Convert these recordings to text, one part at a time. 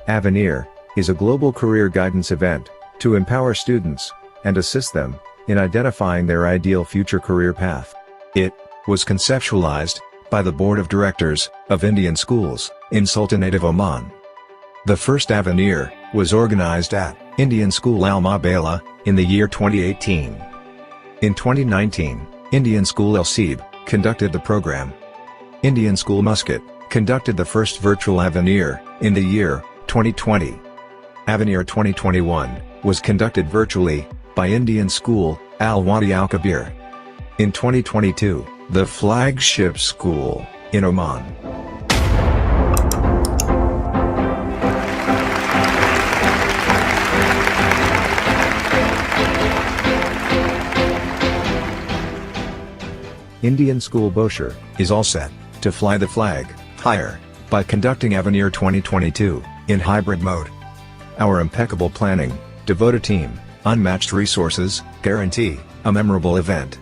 Avenir is a global career guidance event to empower students and assist them in identifying their ideal future career path. It was conceptualized by the Board of Directors of Indian Schools in Sultanate of Oman. The first Avenir was organized at Indian School Al Mabala in the year 2018. In 2019, Indian School El Seeb conducted the program. Indian School Muscat conducted the first virtual Avenir in the year 2020. Avenir 2021 was conducted virtually by Indian School Al Wadi Al Kabir. In 2022, the flagship school in Oman. Indian School Bosher is all set to fly the flag higher by conducting Avenir 2022 in hybrid mode. Our impeccable planning, devoted team, unmatched resources guarantee a memorable event.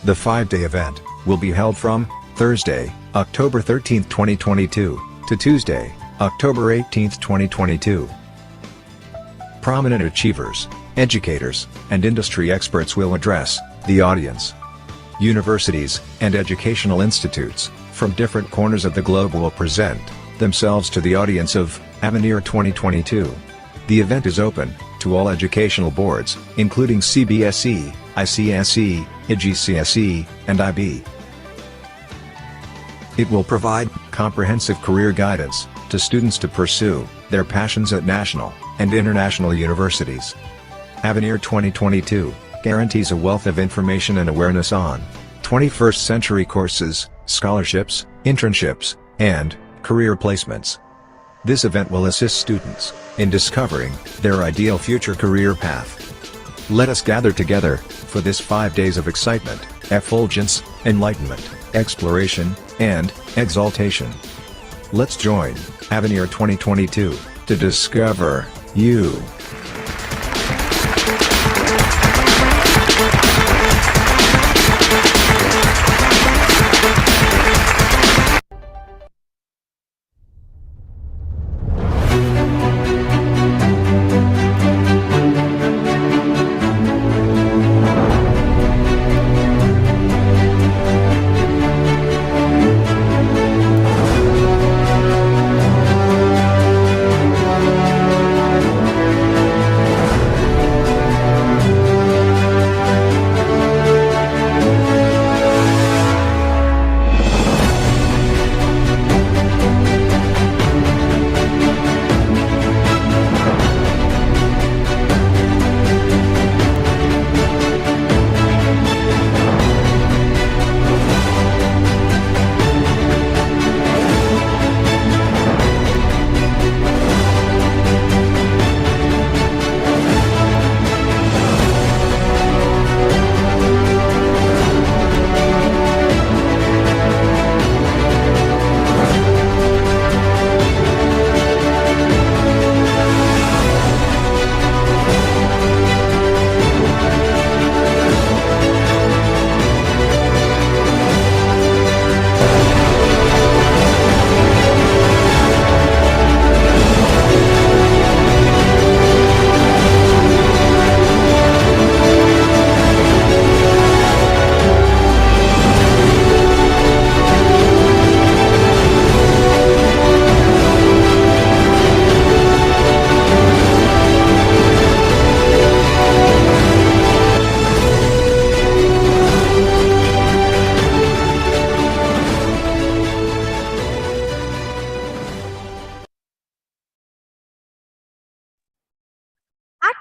The 5-day event will be held from Thursday, October 13, 2022 to Tuesday, October 18, 2022. Prominent achievers, educators, and industry experts will address the audience. Universities and educational institutes from different corners of the globe will present themselves to the audience of Avenir 2022. The event is open to all educational boards, including CBSE, ICSE, IGCSE, and IB. It will provide comprehensive career guidance to students to pursue their passions at national and international universities. Avenir 2022 guarantees a wealth of information and awareness on 21st century courses, scholarships, internships, and career placements. This event will assist students in discovering their ideal future career path. Let us gather together for this 5 days of excitement, effulgence, enlightenment, exploration, and exaltation. Let's join Avenir 2022 to discover you.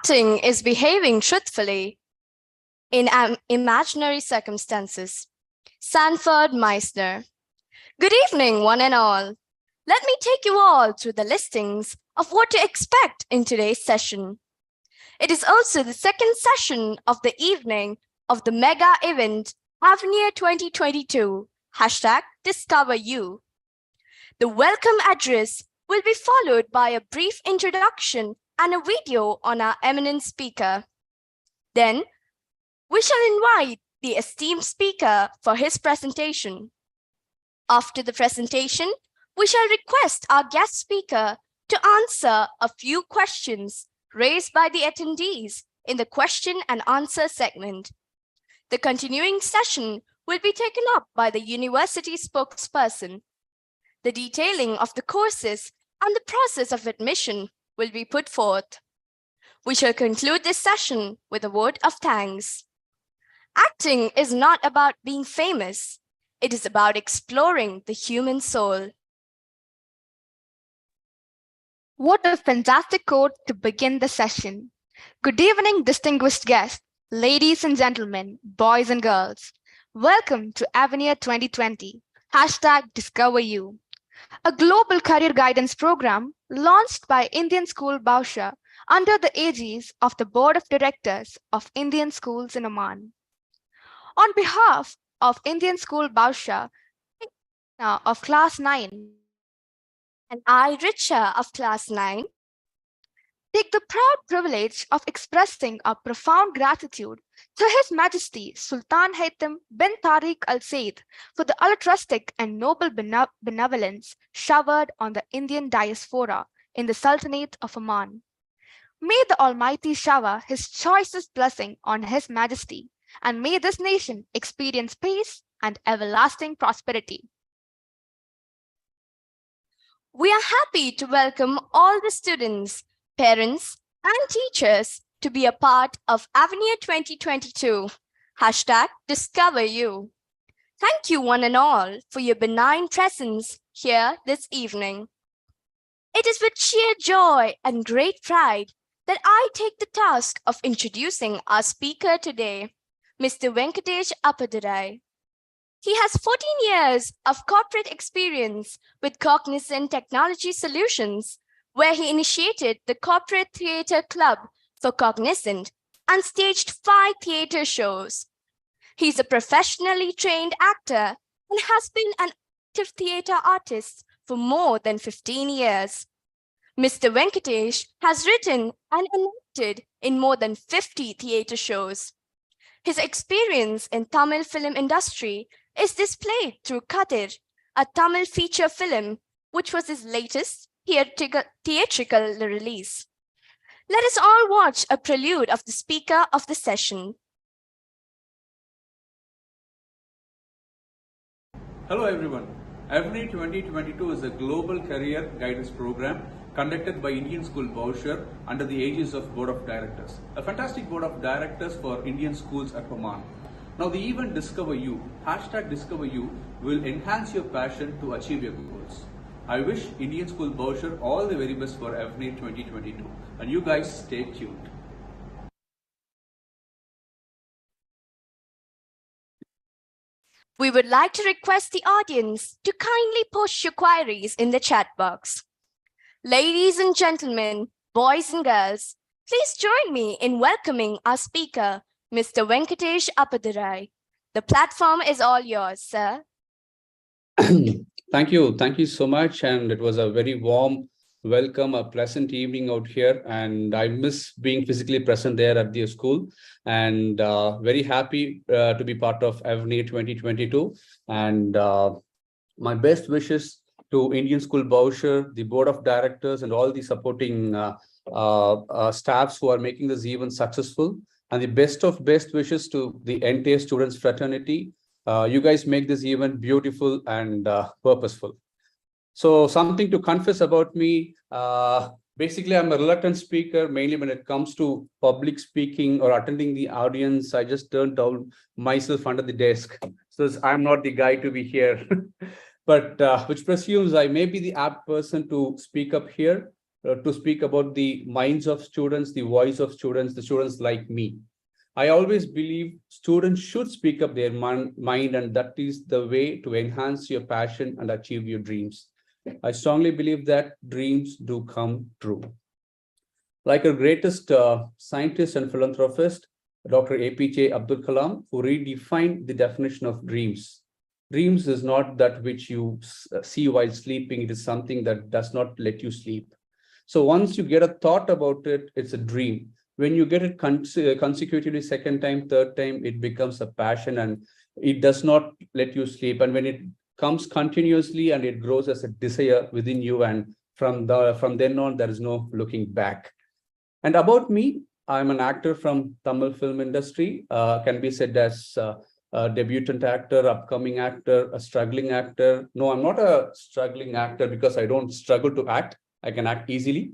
Acting is behaving truthfully in imaginary circumstances. Sanford Meisner. Good evening, one and all. Let me take you all through the listings of what to expect in today's session. It is also the second session of the evening of the mega event Avenir 2022, #DiscoverYou. The welcome address will be followed by a brief introduction and a video on our eminent speaker. Then, we shall invite the esteemed speaker for his presentation. After the presentation, We shall request our guest speaker to answer a few questions raised by the attendees in the question and answer segment. The continuing session will be taken up by the university spokesperson. The detailing of the courses and the process of admission will be put forth. We shall conclude this session with a word of thanks. Acting is not about being famous. It is about exploring the human soul. What a fantastic quote to begin the session. Good evening, distinguished guests, ladies and gentlemen, boys and girls. Welcome to Avenir 2020, #DiscoverYou, a global career guidance program launched by Indian School Bausha under the aegis of the Board of Directors of Indian Schools in Oman. On behalf of Indian School Bausha of Class 9 and I, Richa of Class 9, take the proud privilege of expressing our profound gratitude to His Majesty Sultan Haytham bin Tariq Al Said for the altruistic and noble benevolence showered on the Indian diaspora in the Sultanate of Oman. May the Almighty shower His choicest blessing on His Majesty, and may this nation experience peace and everlasting prosperity. We are happy to welcome all the students, parents, and teachers to be a part of Avenir 2022, #DiscoverYou. Thank you one and all for your benign presence here this evening. It is with sheer joy and great pride that I take the task of introducing our speaker today, Mr. Venkatesh APPADURAI. He has 14 years of corporate experience with Cognizant Technology Solutions, where he initiated the Corporate Theatre Club for Cognizant and staged 5 theatre shows. He's a professionally trained actor and has been an active theatre artist for more than 15 years. Mr. Venkatesh has written and acted in more than 50 theatre shows. His experience in Tamil film industry is displayed through Kadir, a Tamil feature film, which was his latest theatrical release. Let us all watch a prelude of the speaker of the session. Hello everyone. Avenir 2022 is a global career guidance program conducted by Indian School Bausha under the aegis of Board of Directors. A fantastic Board of Directors for Indian schools at Oman. Now the event Discover You, #DiscoverYou, will enhance your passion to achieve your goals. I wish Indian School Bausha all the very best for Avenir 2022. And you guys stay tuned. We would like to request the audience to kindly post your queries in the chat box. Ladies and gentlemen, boys and girls, please join me in welcoming our speaker, Mr. Venkatesh APPADURAI. The platform is all yours, sir. Thank you so much. And it was a very warm welcome, a pleasant evening out here. And I miss being physically present there at the school. And very happy to be part of Avenir 2022. And my best wishes to Indian School Bausha, the Board of Directors, and all the supporting staffs who are making this event successful. And the best of best wishes to the entire students fraternity. You guys make this event beautiful and purposeful. So something to confess about me. Basically, I'm a reluctant speaker, mainly when it comes to public speaking or attending the audience. I just turn down myself under the desk. So I'm not the guy to be here. But which presumes I may be the apt person to speak up here, to speak about the minds of students, the voice of students, the students like me. I always believe students should speak up their mind, and that is the way to enhance your passion and achieve your dreams. I strongly believe that dreams do come true. Like our greatest scientist and philanthropist, Dr. APJ Abdul Kalam, who redefined the definition of dreams. Dreams is not that which you see while sleeping. It is something that does not let you sleep. So once you get a thought about it, it's a dream. When you get it consecutively, second time, third time, it becomes a passion and it does not let you sleep. And when it comes continuously and it grows as a desire within you. And from then on, there is no looking back. And about me, I'm an actor from Tamil film industry, can be said as a debutant actor, upcoming actor, a struggling actor. No, I'm not a struggling actor because I don't struggle to act. I can act easily.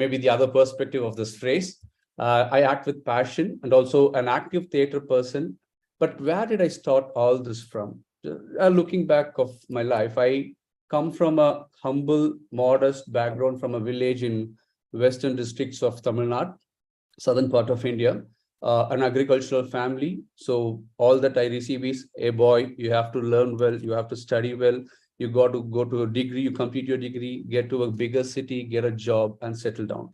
Maybe the other perspective of this phrase. I act with passion and also an active theater person. But where did I start all this from? Looking back of my life, I come from a humble, modest background from a village in western districts of Tamil Nadu, southern part of India, an agricultural family. So all that I receive is, a boy, you have to learn well, you have to study well, you got to go to a degree, you complete your degree, get to a bigger city, get a job and settle down.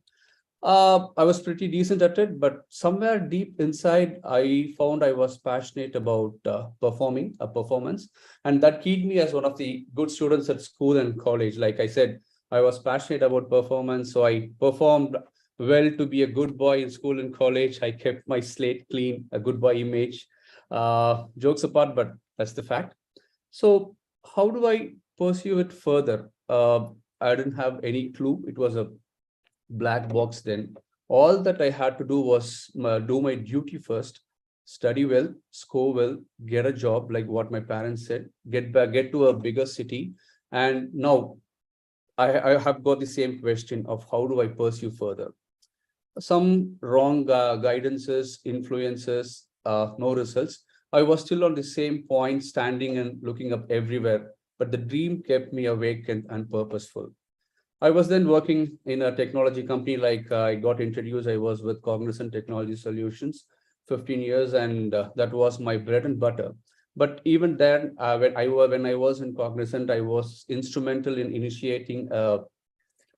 I was pretty decent at it, but somewhere deep inside, I found I was passionate about performing a performance. And that keyed me as one of the good students at school and college. Like I said, I was passionate about performance. So I performed well to be a good boy in school and college. I kept my slate clean, a good boy image. Jokes apart, but that's the fact. So how do I pursue it further? I didn't have any clue. It was a black box then. All that I had to do was do my duty first, study well, score well, get a job like what my parents said, get to a bigger city. And now I have got the same question of how do I pursue further? Some wrong guidances, influences, no results. I was still on the same point, standing and looking up everywhere, but the dream kept me awake and purposeful. I was then working in a technology company, like I got introduced, I was with Cognizant Technology Solutions, 15 years, and that was my bread and butter. But even then, when I was in Cognizant, I was instrumental in initiating a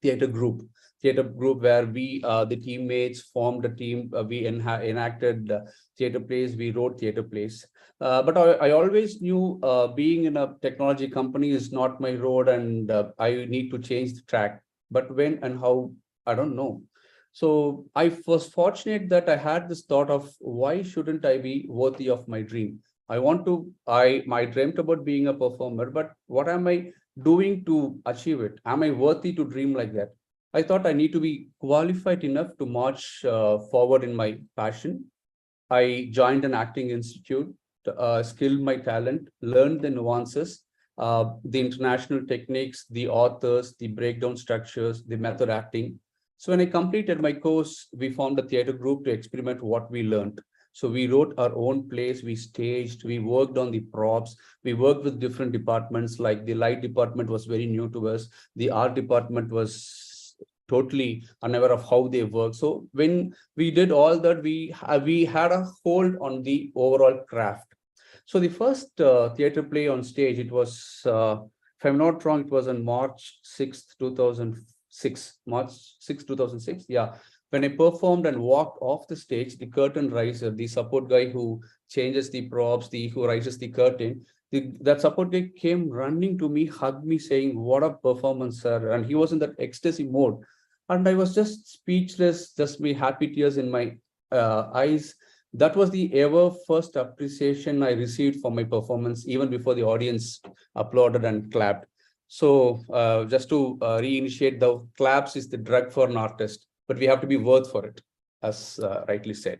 theater group where we, the teammates, formed a team. We enacted theater plays, we wrote theater plays. But I always knew being in a technology company is not my road, and I need to change the track. But when and how, I don't know. So I was fortunate that I had this thought of, why shouldn't I be worthy of my dream? I dreamt about being a performer, but what am I doing to achieve it? Am I worthy to dream like that? I thought I need to be qualified enough to march forward in my passion. I joined an acting institute, skilled my talent, learned the nuances, the international techniques, the authors, the breakdown structures, the method acting. So when I completed my course, we formed a theater group to experiment what we learned. So we wrote our own plays, we staged, we worked on the props, we worked with different departments, like the light department was very new to us. The art department was totally unaware of how they work. So when we did all that, we had a hold on the overall craft. So the first theater play on stage, it was, if I'm not wrong, it was on March 6th, 2006, March 6, 2006. Yeah. When I performed and walked off the stage, the curtain riser, the support guy who changes the props, who rises the curtain, that support guy came running to me, hugged me, saying, "What a performance, sir." And he was in that ecstasy mode. And I was just speechless, just me happy tears in my eyes. That was the ever first appreciation I received for my performance, even before the audience applauded and clapped. So just to reinitiate, the claps is the drug for an artist, but we have to be worth for it, as rightly said.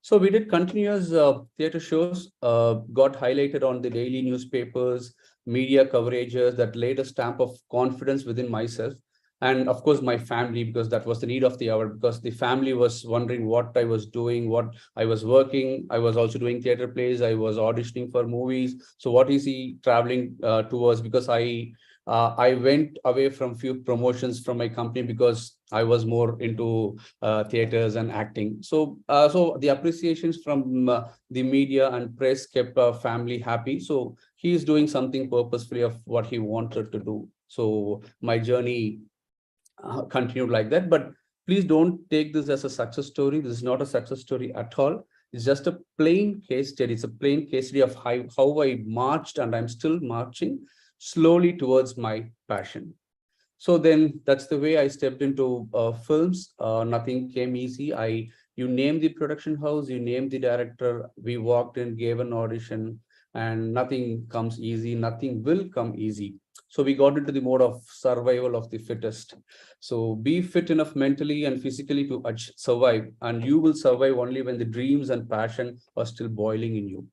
So we did continuous theater shows, got highlighted on the daily newspapers, media coverages that laid a stamp of confidence within myself. And of course, my family, because that was the need of the hour, because the family was wondering what I was doing, what I was working. I was also doing theater plays. I was auditioning for movies. So what is he traveling towards? Because I went away from few promotions from my company because I was more into theaters and acting. So the appreciations from the media and press kept our family happy. So he is doing something purposefully of what he wanted to do. So my journey continued like that. But please don't take this as a success story. This is not a success story at all. It's just a plain case study. It's a plain case study of how I marched, and I'm still marching slowly towards my passion. So then that's the way I stepped into films. Nothing came easy. You name the production house, you name the director. We walked in, gave an audition, and nothing comes easy, nothing will come easy. So we got into the mode of survival of the fittest. So be fit enough mentally and physically to survive, and you will survive only when the dreams and passion are still boiling in you.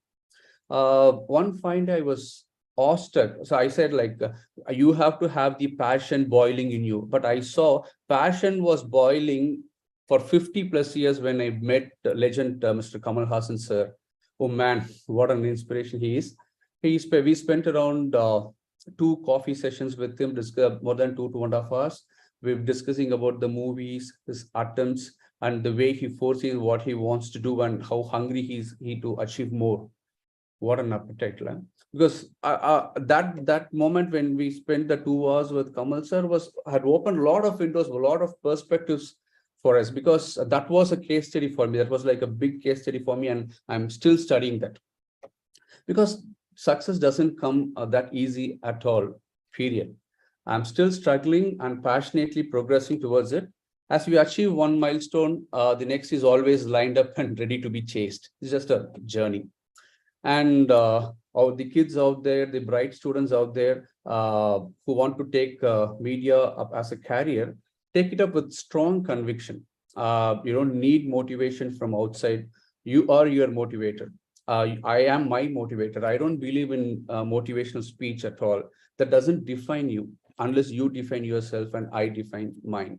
One fine day I was awestruck. So I said, like, you have to have the passion boiling in you. But I saw passion was boiling for 50 plus years when I met legend Mr. Kamal Hassan sir. Oh man, what an inspiration he is. We spent around 2 coffee sessions with him, more than 2.5 hours. We're discussing about the movies, his attempts, and the way he foresees what he wants to do and how hungry he to achieve more. What an appetite, because that moment when we spent the 2 hours with Kamal sir had opened a lot of windows, a lot of perspectives for us, because that was a case study for me. That was like a big case study for me, and I'm still studying that, because success doesn't come that easy at all, period. I'm still struggling and passionately progressing towards it. As we achieve one milestone, the next is always lined up and ready to be chased. It's just a journey. And the kids out there, the bright students out there who want to take media up as a career, take it up with strong conviction. You don't need motivation from outside. You are your motivator. I am my motivator. I don't believe in motivational speech at all. That doesn't define you unless you define yourself and I define mine.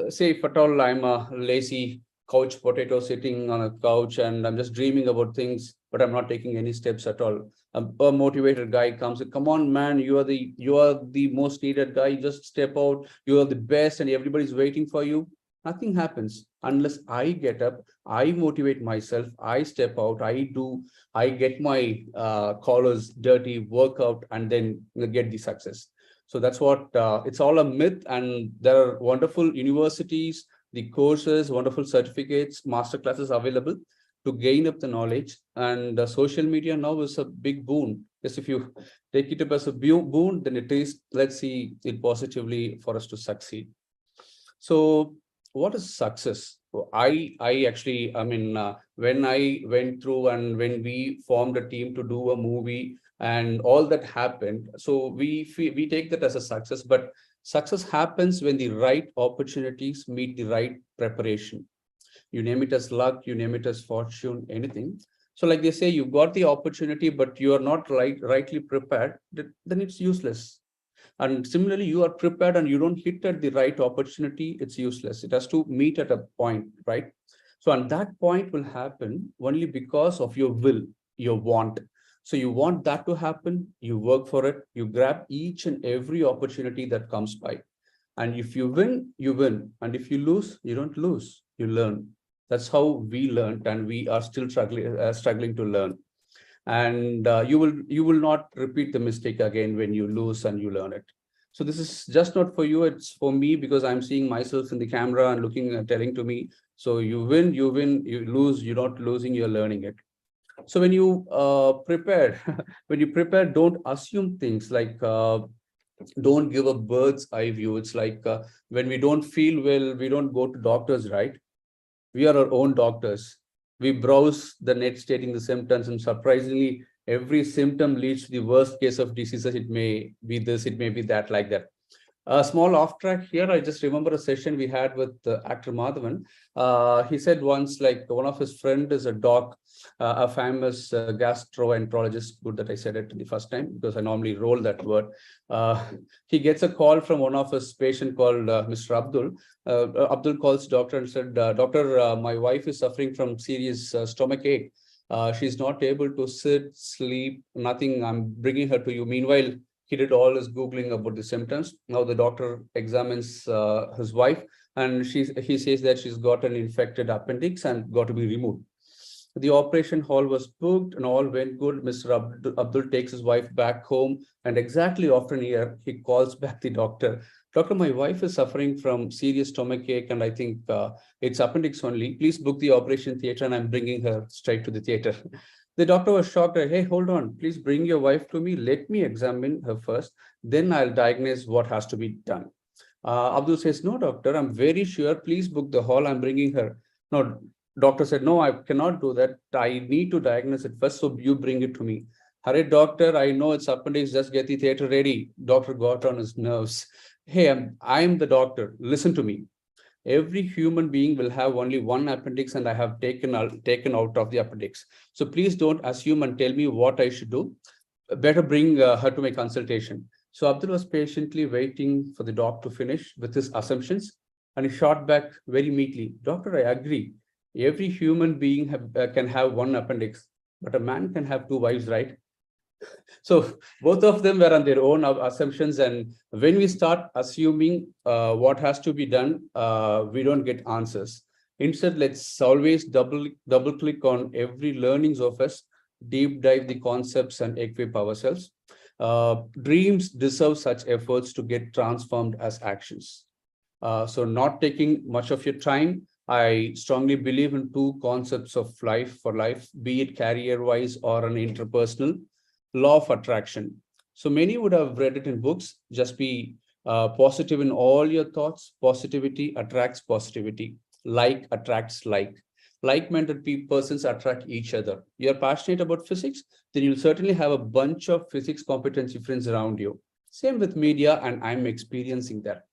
Say if at all I'm a lazy couch potato sitting on a couch and I'm just dreaming about things, but I'm not taking any steps at all. A motivated guy comes, come on, man, you are the most needed guy. Just step out. You are the best, and everybody's waiting for you. Nothing happens unless I get up, I motivate myself, I step out, I get my collars dirty, work out, and then get the success. So that's what it's all a myth, and there are wonderful universities, the courses, wonderful certificates, master classes available to gain up the knowledge. And social media now is a big boon. Yes, if you take it up as a boon, then it is, let's see it positively for us to succeed. So what is success? I mean, when I went through and when we formed a team to do a movie and all that happened, so we take that as a success. But success happens when the right opportunities meet the right preparation. You name it as luck, you name it as fortune, anything. So like they say, you got the opportunity, but you are not rightly prepared, then it's useless. And similarly, you are prepared and you don't hit at the right opportunity, it's useless. It has to meet at a point, right? So, and that point will happen only because of your will, your want. So you want that to happen, you work for it, you grab each and every opportunity that comes by. And if you win, you win. And if you lose, you don't lose, you learn. That's how we learned, and we are still struggling to learn. And you will not repeat the mistake again when you lose and you learn it. So this is just not for you, it's for me, because I'm seeing myself in the camera and looking and telling to me. So you win, you lose, you're not losing, you're learning it. So when you prepare, don't assume things, like don't give a bird's eye view. It's like when we don't feel well, we don't go to doctors, right? We are our own doctors. We browse the net stating the symptoms, and surprisingly, every symptom leads to the worst case of diseases. It may be this, it may be that, like that. A small off track here. I just remember a session we had with actor Madhavan. He said once, like, one of his friend is a doc, a famous gastroenterologist. Good that I said it the first time, because I normally roll that word. He gets a call from one of his patient called Mr. Abdul. Abdul calls doctor and said, doctor, my wife is suffering from serious stomach ache. She's not able to sit, sleep, nothing. I'm bringing her to you. Meanwhile, he did all his Googling about the symptoms. Now the doctor examines his wife, and he says that she's got an infected appendix and got to be removed. The operation hall was booked and all went good. Mr. Abdul takes his wife back home, and exactly after a year, he calls back the doctor. Doctor, my wife is suffering from serious stomach ache, and I think it's appendix only. Please book the operation theater, and I'm bringing her straight to the theater. The doctor was shocked. Hey, hold on. Please bring your wife to me. Let me examine her first. Then I'll diagnose what has to be done. Abdul says, no, doctor, I'm very sure. Please book the hall. I'm bringing her. No, Doctor said, no, I cannot do that. I need to diagnose it first. So you bring it to me. Hurry, doctor, I know it's appendix, just get the theater ready. Doctor got on his nerves. Hey, I'm the doctor. Listen to me. Every human being will have only one appendix, and I have taken out of the appendix. So please don't assume and tell me what I should do. Better bring her to my consultation. So Abdul was patiently waiting for the doctor to finish with his assumptions, and he shot back very meekly. Doctor, I agree. Every human being can have one appendix, but a man can have two wives, right? So both of them were on their own assumptions. And when we start assuming what has to be done, we don't get answers. Instead, let's always double click on every learnings of us, deep dive the concepts and equip ourselves. Dreams deserve such efforts to get transformed as actions. So not taking much of your time, I strongly believe in two concepts of life for life, be it career-wise or an interpersonal. Law of attraction. So many would have read it in books. Just be positive in all your thoughts. Positivity attracts positivity. Like attracts like. Like-minded persons attract each other. You're passionate about physics, then you'll certainly have a bunch of physics competency friends around you. Same with media, and I'm experiencing that.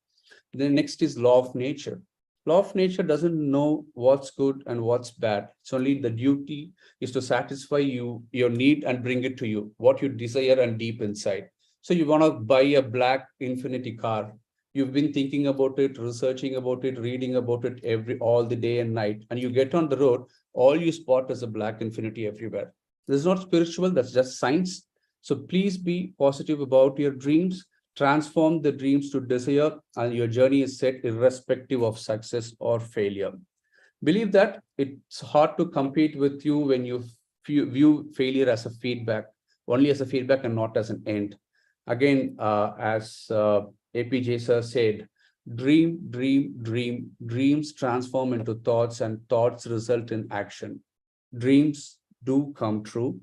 The next is law of nature. Law of nature doesn't know what's good and what's bad. It's only the duty is to satisfy your need and bring it to you, what you desire and deep inside. So you want to buy a black Infinity car. You've been thinking about it, researching about it, reading about it all the day and night. And you get on the road, all you spot is a black Infinity everywhere. This is not spiritual, that's just science. So please be positive about your dreams. Transform the dreams to desire, and your journey is set irrespective of success or failure. Believe that it's hard to compete with you when you view failure as a feedback, only as a feedback and not as an end. Again, as APJ sir said, dream, dream, dream, dreams transform into thoughts, and thoughts result in action. Dreams do come true.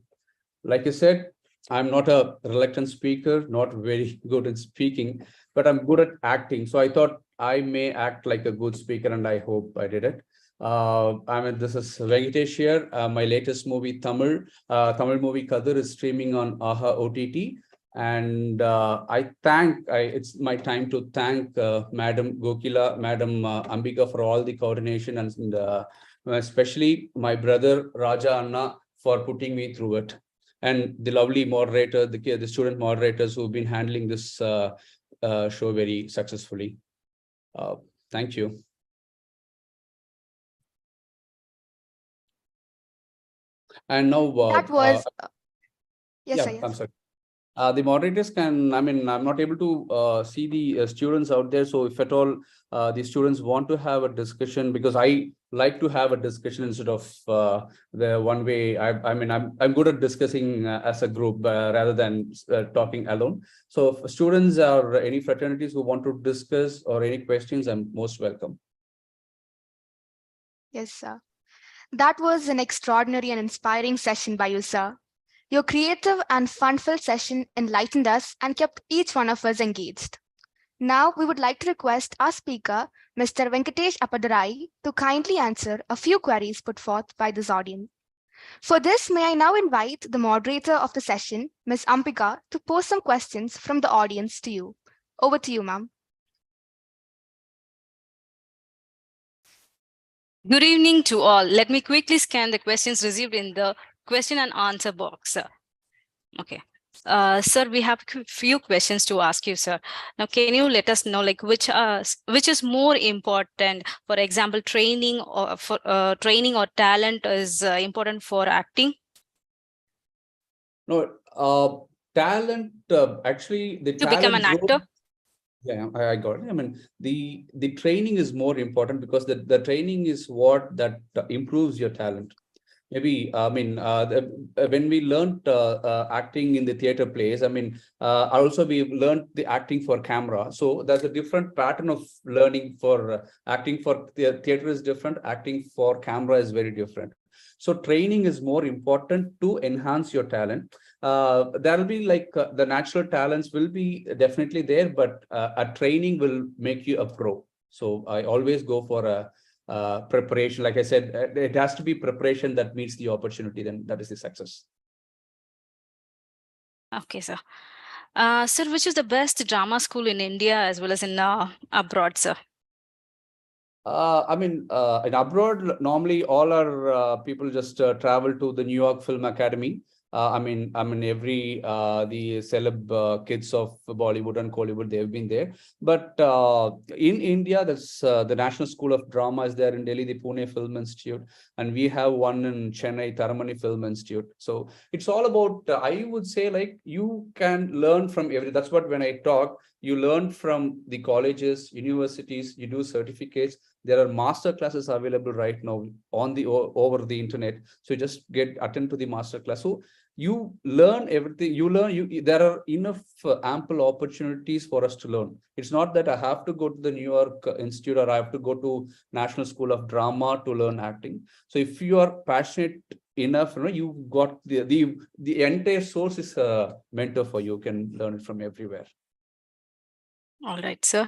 Like I said, I'm not a reluctant speaker, not very good at speaking, but I'm good at acting. So I thought I may act like a good speaker, and I hope I did it. This is Venkatesh here. My latest movie, Tamil movie Kadir, is streaming on AHA OTT. And it's my time to thank Madam Gokila, Madam Ambika for all the coordination, and especially my brother Raja Anna for putting me through it. And the lovely moderator, the student moderators who've been handling this show very successfully. Thank you. And now That was yes, yeah, sir, yes. I'm sorry. The moderators can, I'm not able to see the students out there. So if at all the students want to have a discussion, because I like to have a discussion instead of the one way. I'm good at discussing as a group rather than talking alone. So if students or any fraternities who want to discuss or any questions, I'm most welcome. Yes, sir. That was an extraordinary and inspiring session by you, sir. Your creative and fun-filled session enlightened us and kept each one of us engaged. Now, we would like to request our speaker, Mr. Venkatesh APPADURAI, to kindly answer a few queries put forth by this audience. For this, may I now invite the moderator of the session, Ms. Ambika, to pose some questions from the audience to you. Over to you, ma'am. Good evening to all. Let me quickly scan the questions received in the question and answer box. Okay. Sir, we have a few questions to ask you, sir. Now, can you let us know which is more important? For example, training or talent is important for acting? No, talent actually the to talent become an actor? Yeah, I got it. The training is more important, because the training is what that improves your talent. Maybe, when we learned acting in the theater plays, also we learned the acting for camera. So there's a different pattern of learning for acting for theater is different. Acting for camera is very different. So training is more important to enhance your talent. There will be the natural talents will be definitely there, but a training will make you a pro. So I always go for preparation. Like I said, it has to be preparation that meets the opportunity, then that is the success. Okay, sir. Sir, which is the best drama school in India as well as in abroad, sir? I mean, in abroad, normally all our people just travel to the New York Film Academy. I mean, every the celeb kids of Bollywood and Kollywood, they've been there. But in India, there's the National School of Drama is there in Delhi, the Pune Film Institute, and we have one in Chennai, Taramani Film Institute. So it's all about, I would say, like, you can learn from every. That's what when I talk, you learn from the colleges, universities, you do certificates. There are master classes available right now on the over the internet. So you just attend to the master class. So you learn everything. There are enough ample opportunities for us to learn. It's not that I have to go to the New York Institute or I have to go to National School of Drama to learn acting. So if you are passionate enough, you've got the entire source is a mentor for you. You can learn it from everywhere. All right, sir.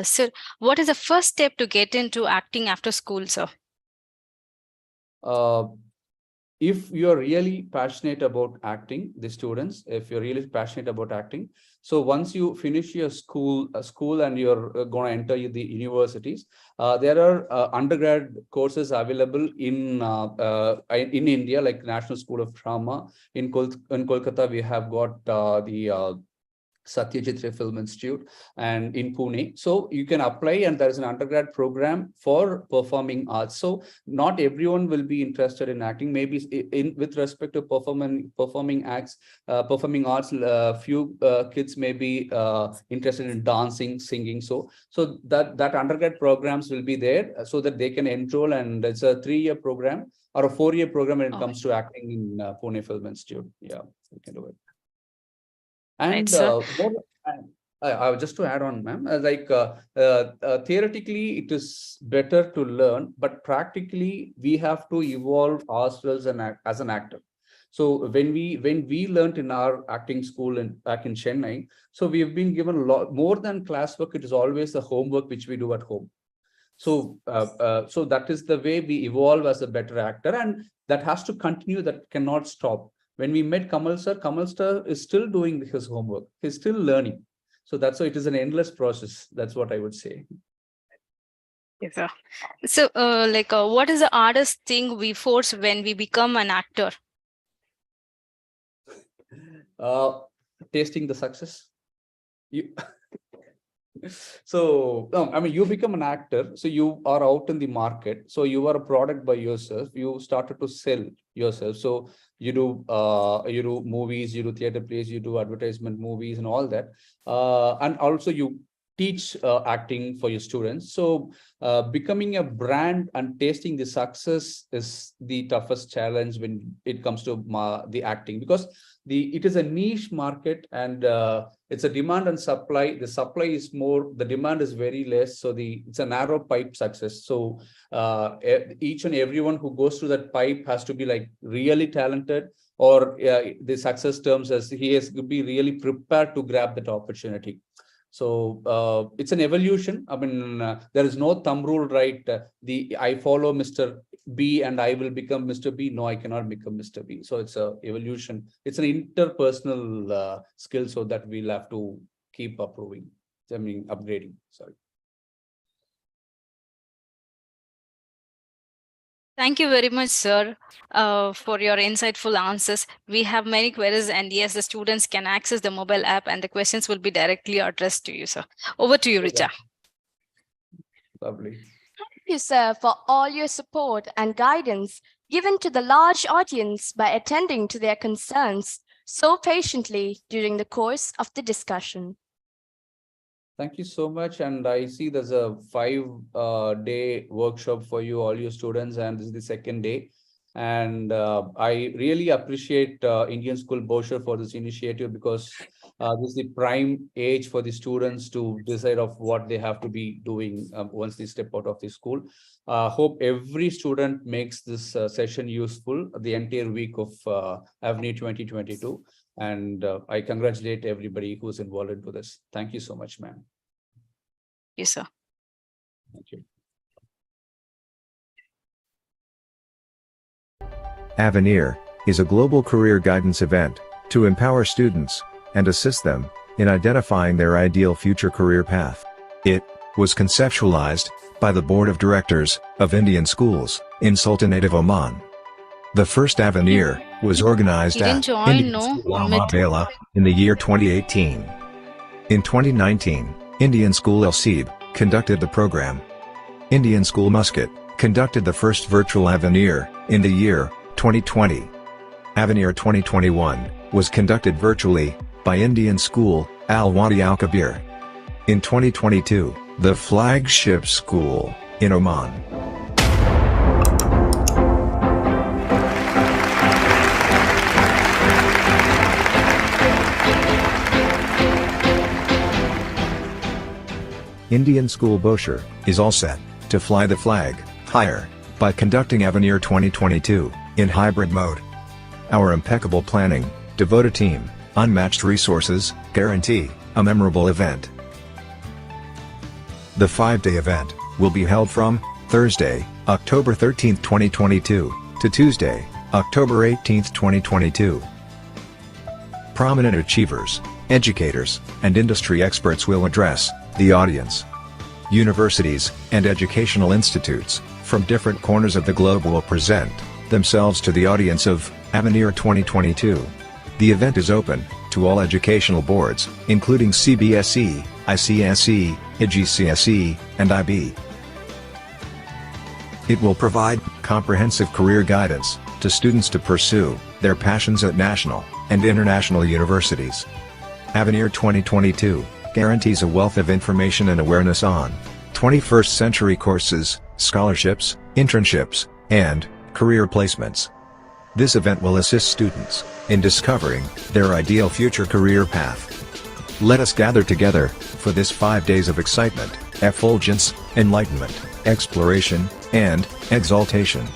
Sir, what is the first step to get into acting after school, sir? If you're really passionate about acting, the students, if you're really passionate about acting, so once you finish your school and you're going to enter the universities, there are undergrad courses available in India, like National School of Drama. In Kolkata, we have got the Satyajit Ray Film Institute, and in Pune. So you can apply, and there is an undergrad program for performing arts. So not everyone will be interested in acting. Maybe with respect to performing arts, few kids may be interested in dancing, singing. So that undergrad programs will be there so that they can enroll, and it's a 3-year program or a 4-year program when it comes to acting in Pune Film Institute. Yeah, we can do it. And just to add on, ma'am, theoretically, it is better to learn, but practically, we have to evolve ourselves as an actor. So when we learned in our acting school back in Chennai, so we have been given a lot more than classwork. It is always the homework which we do at home. So so that is the way we evolve as a better actor, and that has to continue. That cannot stop. When we met Kamal sir is still doing his homework. He's still learning. So that's why it is an endless process. That's what I would say. Yes, sir. So, what is the hardest thing we force when we become an actor? Tasting the success. So, I mean, you become an actor, so you are out in the market. So you are a product by yourself. You started to sell yourself. So you do movies, you do theater plays, you do advertisement movies and all that. And also you teach acting for your students. So becoming a brand and tasting the success is the toughest challenge when it comes to the acting, because it is a niche market, and it's a demand and supply. The supply is more, the demand is very less. So it's a narrow pipe success. So each and everyone who goes through that pipe has to be like really talented, or the success terms as he has to be really prepared to grab that opportunity. So it's an evolution. I mean, there is no thumb rule, right? I follow Mr. B and I will become Mr. B. No, I cannot become Mr. B. So it's a evolution. It's an interpersonal skill, so that we'll have to keep upgrading. Sorry. Thank you very much, sir, for your insightful answers. We have many queries, and yes, the students can access the mobile app, and the questions will be directly addressed to you, sir. Over to you, Richa. Lovely. Thank you, sir, for all your support and guidance given to the large audience by attending to their concerns so patiently during the course of the discussion. Thank you so much. And I see there's a 5-day workshop for you, all your students, and this is the second day. And I really appreciate Indian School Brochure for this initiative, because this is the prime age for the students to decide of what they have to be doing once they step out of the school. Hope every student makes this session useful the entire week of Avenue 2022. And I congratulate everybody who's involved into this. Thank you so much, ma'am. Yes, sir. Thank you. Avenir is a global career guidance event to empower students and assist them in identifying their ideal future career path. It was conceptualized by the Board of Directors of Indian Schools in Sultanate of Oman. The first Avenir was organized You didn't at join, Indian no, School Al Amit? Mabela in the year 2018. In 2019, Indian School El Seeb conducted the program. Indian School Muscat conducted the first virtual Avenir in the year 2020. Avenir 2021 was conducted virtually by Indian School Al Wadi Al Kabir. In 2022, the flagship school in Oman. Indian School Bosher is all set to fly the flag higher by conducting Avenir 2022 in hybrid mode. Our impeccable planning, devoted team, unmatched resources guarantee a memorable event. The 5-day event will be held from Thursday, October 13, 2022 to Tuesday, October 18, 2022. Prominent achievers, educators, and industry experts will address the audience. Universities and educational institutes from different corners of the globe will present themselves to the audience of Avenir 2022. The event is open to all educational boards, including CBSE, ICSE, IGCSE, and IB. It will provide comprehensive career guidance to students to pursue their passions at national and international universities. Avenir 2022 guarantees a wealth of information and awareness on 21st century courses, scholarships, internships, and career placements. This event will assist students in discovering their ideal future career path. Let us gather together for this 5 days of excitement, effulgence, enlightenment, exploration, and exaltation.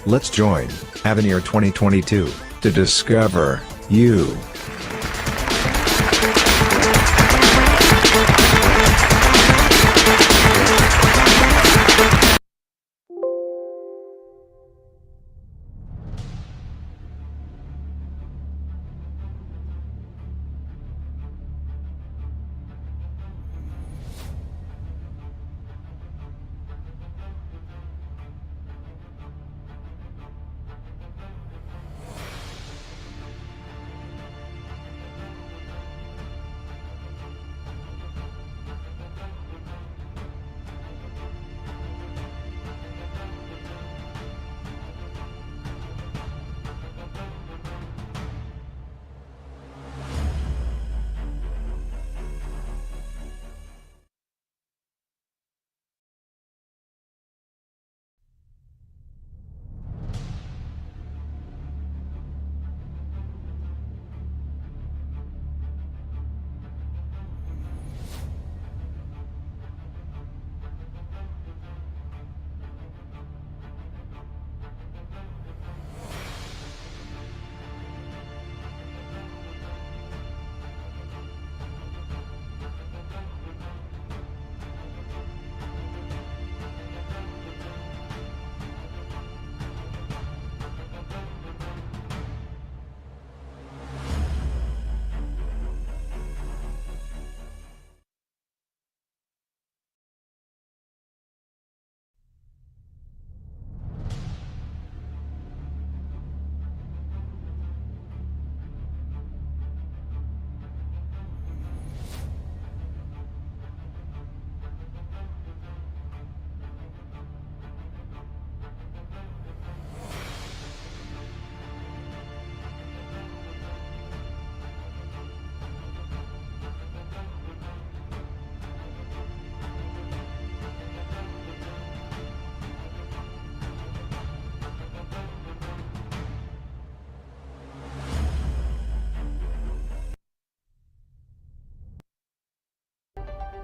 Let's join Avenir 2022 to discover you.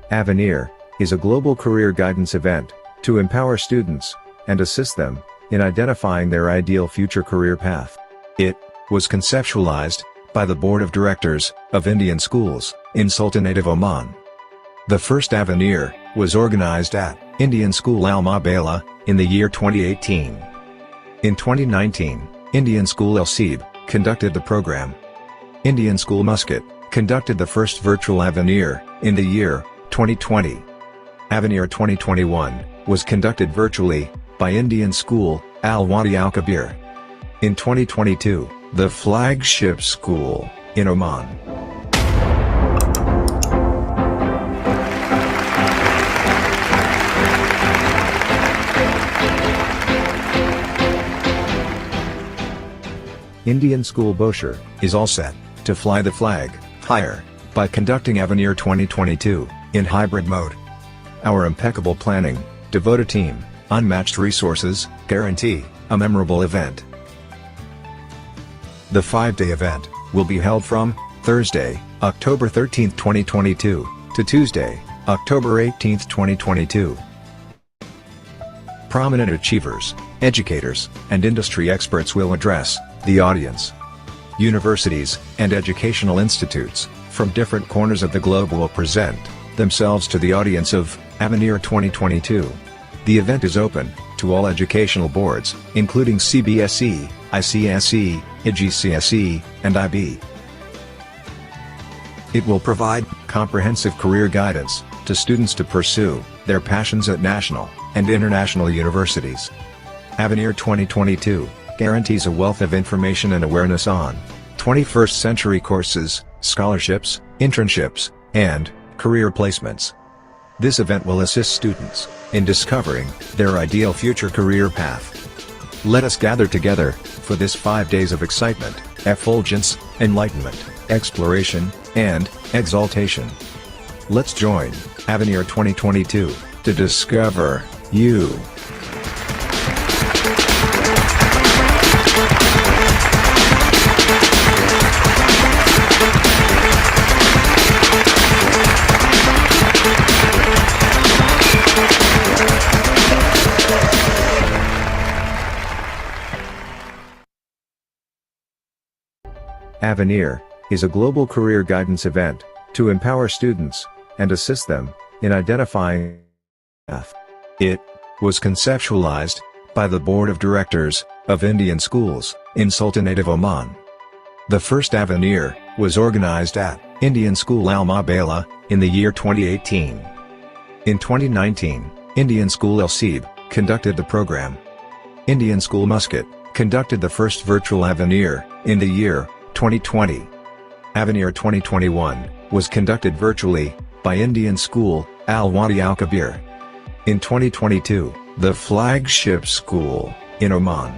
Avenir is a global career guidance event to empower students and assist them in identifying their ideal future career path. It was conceptualized by the Board of Directors of Indian Schools in Sultanate of Oman. The first Avenir was organized at Indian School Al Mabela in the year 2018. In 2019, Indian School El-Sib conducted the program. Indian School Muscat conducted the first virtual Avenir in the year 2020. Avenir 2021 was conducted virtually by Indian School Al-Wadi Al-Kabir. In 2022, the flagship school in Oman. Indian School Bosher is all set to fly the flag higher by conducting Avenir 2022 in hybrid mode. Our impeccable planning, devoted team, unmatched resources guarantee a memorable event. The 5-day event will be held from Thursday, October 13, 2022 to Tuesday, October 18, 2022. Prominent achievers, educators, and industry experts will address the audience. Universities and educational institutes from different corners of the globe will present themselves to the audience of Avenir 2022. The event is open to all educational boards, including CBSE, ICSE, IGCSE, and IB. It will provide comprehensive career guidance to students to pursue their passions at national and international universities. Avenir 2022 guarantees a wealth of information and awareness on 21st century courses, scholarships, internships, and career placements. This event will assist students in discovering their ideal future career path. Let us gather together for this 5 days of excitement, effulgence, enlightenment, exploration, and exaltation. Let's join Avenir 2022 to discover you. Avenir is a global career guidance event to empower students and assist them in identifying path. It was conceptualized by the Board of Directors of Indian Schools in Sultanate of Oman. The first Avenir was organized at Indian School Al-Mabala in the year 2018. In 2019, Indian School El-Sib conducted the program. Indian School Muscat conducted the first virtual Avenir in the year 2020. Avenir 2021 was conducted virtually by Indian School Al-Wadi Al-Kabir. In 2022, the flagship school in Oman.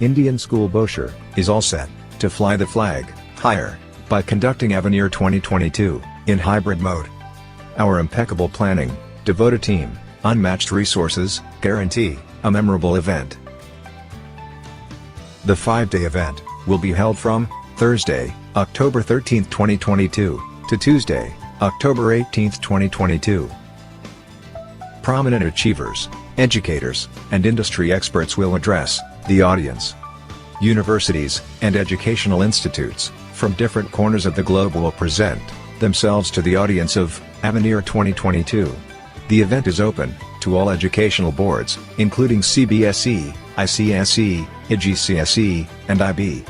Indian School Bosher is all set to fly the flag higher by conducting Avenir 2022 in hybrid mode. Our impeccable planning, devoted team, unmatched resources guarantee a memorable event. The 5-day event will be held from Thursday, October 13, 2022 to Tuesday, October 18, 2022. Prominent achievers, educators, and industry experts will address the audience. Universities and educational institutes from different corners of the globe will present themselves to the audience of Avenir 2022. The event is open to all educational boards, including CBSE, ICSE, IGCSE, and IB.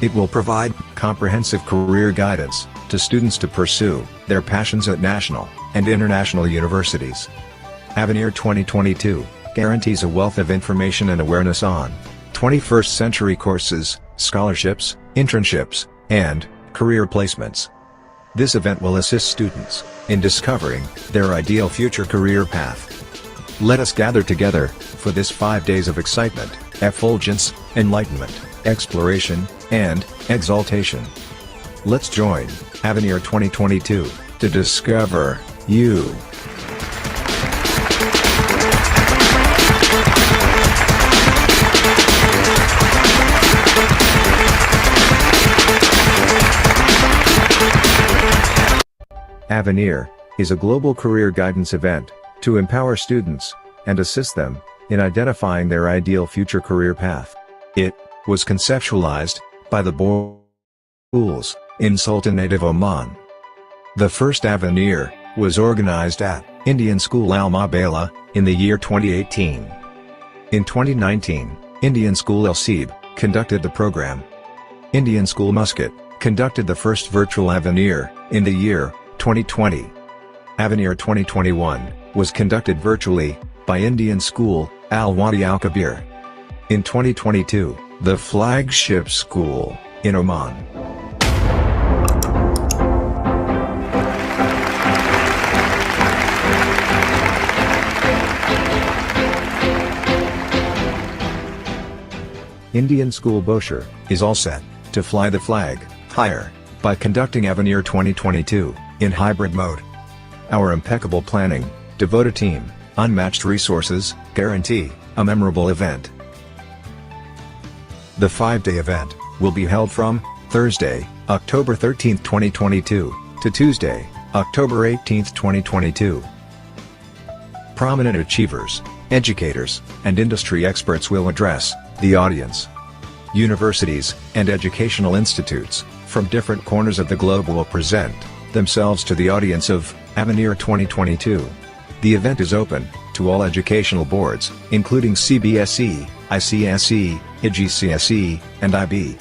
It will provide comprehensive career guidance to students to pursue their passions at national and international universities. Avenir 2022 guarantees a wealth of information and awareness on 21st century courses, scholarships, internships, and career placements. This event will assist students in discovering their ideal future career path. Let us gather together for this 5 days of excitement, effulgence, enlightenment, exploration, and exaltation. Let's join Avenir 2022 to discover you. Avenir is a global career guidance event to empower students and assist them in identifying their ideal future career path. It was conceptualized by the Board schools in Sultanate of Oman. The first Avenir was organized at Indian School Al Mabala in the year 2018. In 2019, Indian School El Seeb conducted the program. Indian School Muscat conducted the first virtual Avenir in the year 2020. Avenir 2021 was conducted virtually by Indian School Al Wadi Al Kabir. In 2022, the flagship school in Oman. Indian School Boshar is all set to fly the flag higher by conducting Avenir 2022 in hybrid mode. Our impeccable planning, devoted team, unmatched resources guarantee a memorable event. The 5-day event will be held from Thursday, October 13, 2022 to Tuesday, October 18, 2022. Prominent achievers, educators, and industry experts will address the audience. Universities and educational institutes from different corners of the globe will present themselves to the audience of Avenir 2022. The event is open to all educational boards, including CBSE, ICSE, IGCSE, and IB.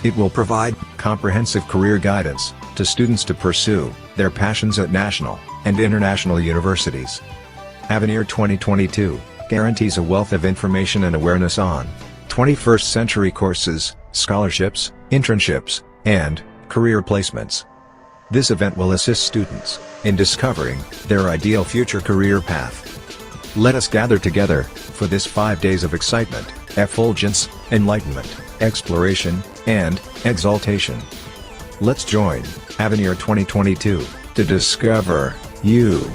It will provide comprehensive career guidance to students to pursue their passions at national and international universities. Avenir 2022 guarantees a wealth of information and awareness on 21st century courses, scholarships, internships, and career placements. This event will assist students in discovering their ideal future career path. Let us gather together for this 5 days of excitement, effulgence, enlightenment, exploration, and exaltation. Let's join Avenir 2022 to discover you.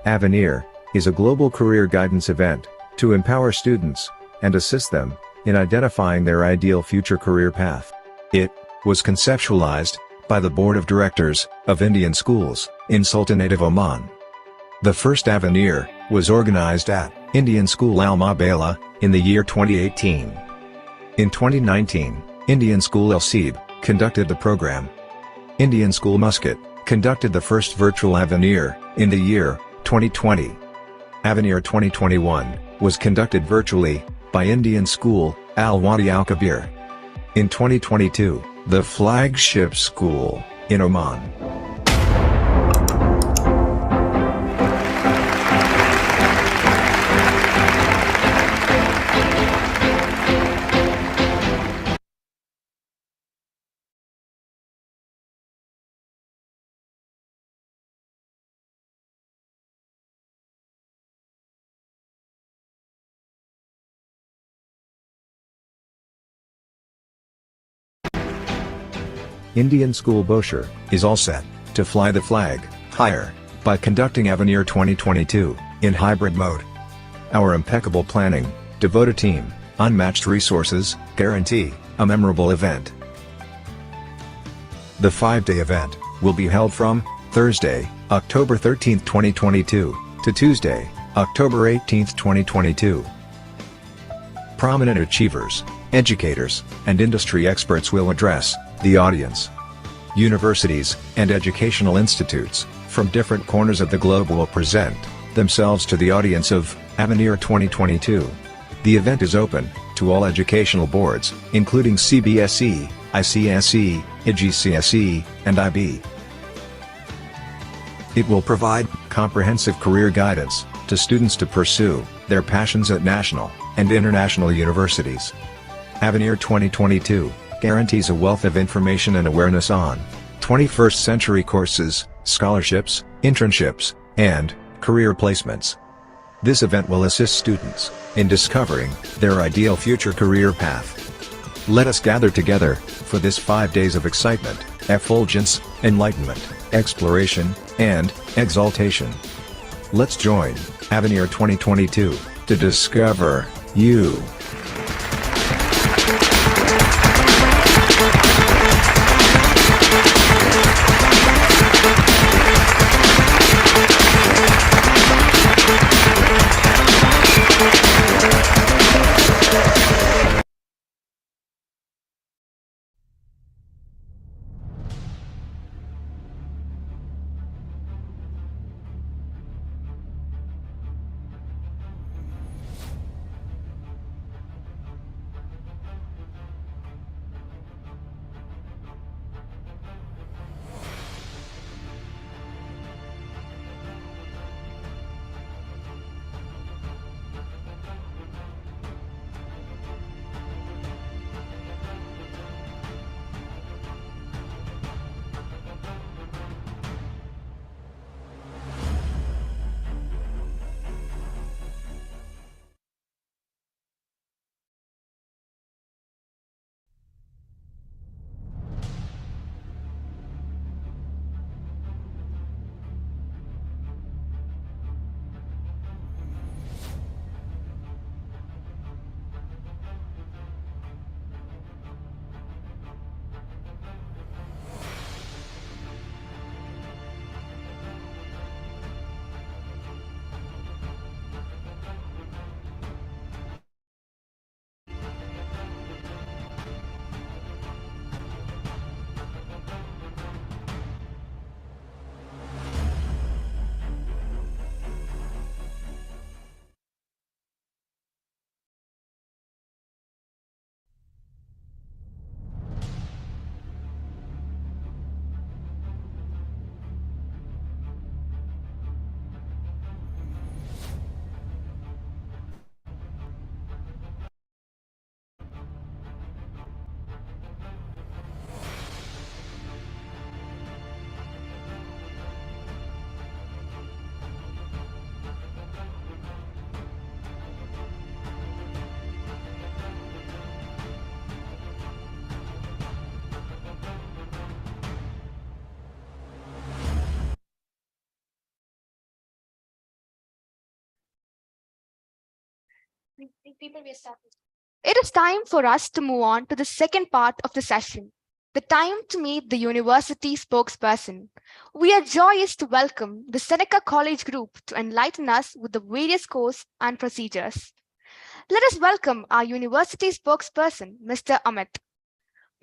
Avenir is a global career guidance event to empower students and assist them in identifying their ideal future career path. It was conceptualized by the Board of Directors of Indian Schools in Sultanate of Oman. The first Avenir was organized at Indian School Al Mabala in the year 2018. In 2019, Indian School El Seeb conducted the program. Indian School Muscat conducted the first virtual Avenir in the year 2020. Avenir 2021 was conducted virtually by Indian School Al Wadi Al Kabir. In 2022, the flagship school in Oman. Indian School Bosher is all set to fly the flag higher by conducting Avenir 2022 in hybrid mode. Our impeccable planning, devoted team, unmatched resources guarantee a memorable event. The 5-day event will be held from Thursday, October 13, 2022 to Tuesday, October 18, 2022. Prominent achievers, educators, and industry experts will address the audience. Universities and educational institutes from different corners of the globe will present themselves to the audience of Avenir 2022. The event is open to all educational boards, including CBSE, ICSE, IGCSE, and IB. It will provide comprehensive career guidance to students to pursue their passions at national and international universities. Avenir 2022 guarantees a wealth of information and awareness on 21st century courses, scholarships, internships, and career placements. This event will assist students in discovering their ideal future career path. Let us gather together for this 5 days of excitement, effulgence, enlightenment, exploration, and exaltation. Let's join Avenir 2022 to discover you. It is time for us to move on to the second part of the session, the time to meet the university spokesperson. We are joyous to welcome the Seneca College Group to enlighten us with the various courses and procedures. Let us welcome our university spokesperson, Mr. Amit.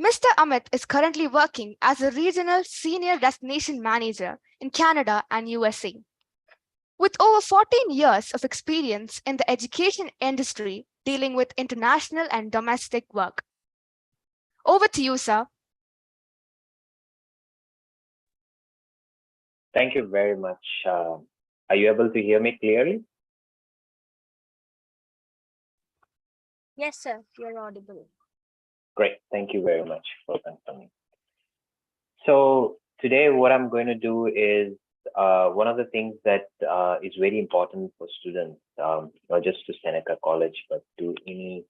Mr. Amit is currently working as a regional senior destination manager in Canada and USA. With over 14 years of experience in the education industry dealing with international and domestic work. Over to you, sir. Thank you very much. Are you able to hear me clearly? Yes, sir, you're audible. Great. Thank you very much for confirming. So today what I'm going to do is one of the things that is very important for students, not just to Seneca College, but to any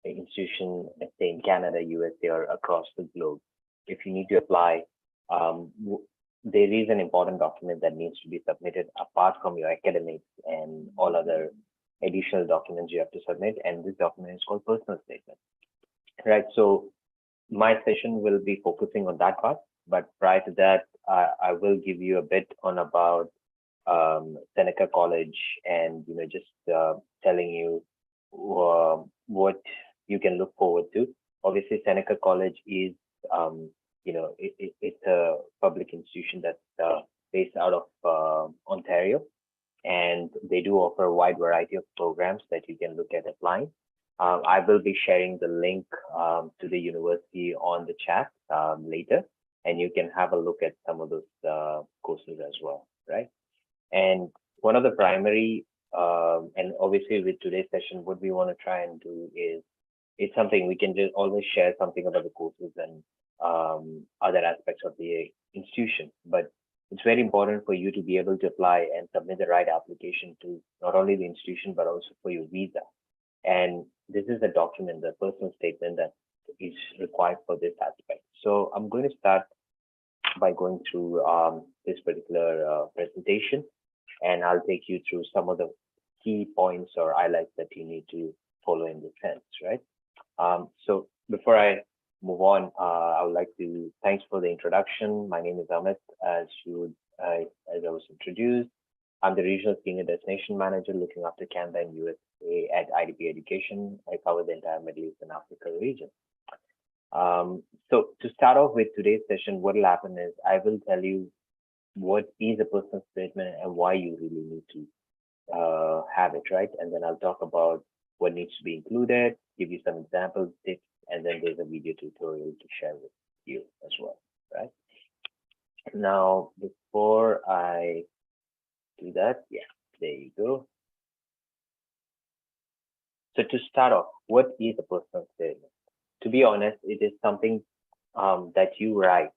institution, let's say in Canada, USA, or across the globe. If you need to apply, there is an important document that needs to be submitted apart from your academics and all other additional documents you have to submit. And this document is called personal statement, right? So my session will be focusing on that part. But prior to that, I will give you a bit on about Seneca College and, just telling you what you can look forward to. Obviously, Seneca College is, it's a public institution that's based out of Ontario, and they do offer a wide variety of programs that you can look at applying. I will be sharing the link to the university on the chat later, and you can have a look at some of those courses as well, right? And one of the primary, and obviously with today's session, what we want to try and do is, it's something we can just always share something about the courses and other aspects of the institution. But it's very important for you to be able to apply and submit the right application to not only the institution, but also for your visa. And this is a document, the personal statement that is required for this aspect. So I'm going to start by going through this particular presentation, and I'll take you through some of the key points or highlights that you need to follow in this sense, right? So before I move on, I would like to thanks for the introduction. My name is Amit, as I was introduced. I'm the Regional Senior Destination Manager looking after Canada and USA at IDP Education. I cover the entire Middle East and Africa region. So to start off with today's session, what will happen is I will tell you what is a personal statement and why you really need to have it, right? And then I'll talk about what needs to be included, give you some examples, tips, and then there's a video tutorial to share with you as well, right? Now, before I do that, yeah, there you go. So to start off, what is a personal statement? To be honest, it is something that you write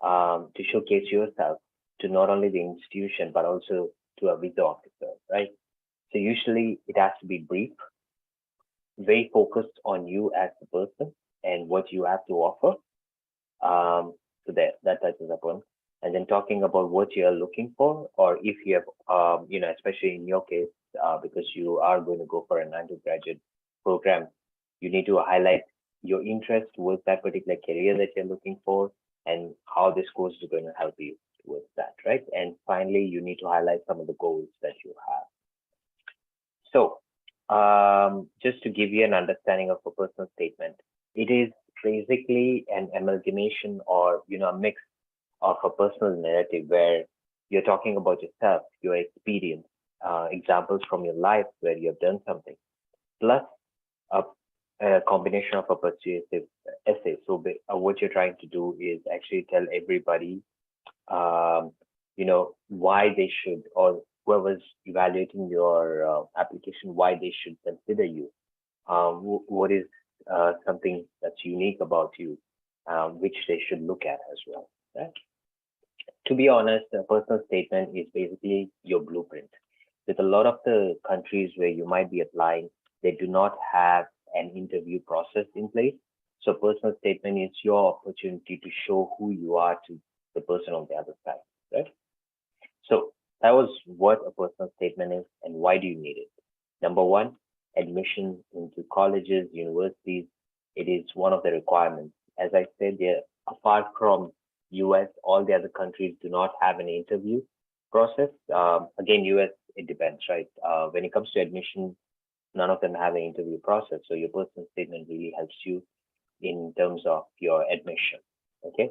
to showcase yourself to not only the institution, but also to a visa officer, right? So usually it has to be brief, very focused on you as the person and what you have to offer. So that touches upon. And then talking about what you are looking for, or if you have, especially in your case, because you are going to go for an undergraduate program, you need to highlight your interest towards that particular career that you're looking for and how this course is going to help you towards that, right? And finally, you need to highlight some of the goals that you have. So just to give you an understanding of a personal statement, it is basically an amalgamation or, a mix of a personal narrative where you're talking about yourself, your experience, examples from your life where you have done something, plus a combination of a persuasive essay. So what you're trying to do is actually tell everybody, why they should, or whoever's evaluating your application, why they should consider you. What is something that's unique about you, which they should look at as well, right? To be honest, a personal statement is basically your blueprint. With a lot of the countries where you might be applying, they do not have an interview process in place. So personal statement is your opportunity to show who you are to the person on the other side, right? So that was what a personal statement is and why do you need it? Number one, admission into colleges, universities, it is one of the requirements. As I said, there, apart from US, all the other countries do not have an interview process. Again, US, it depends, right? When it comes to admission, none of them have an interview process. So your personal statement really helps you in terms of your admission. Okay.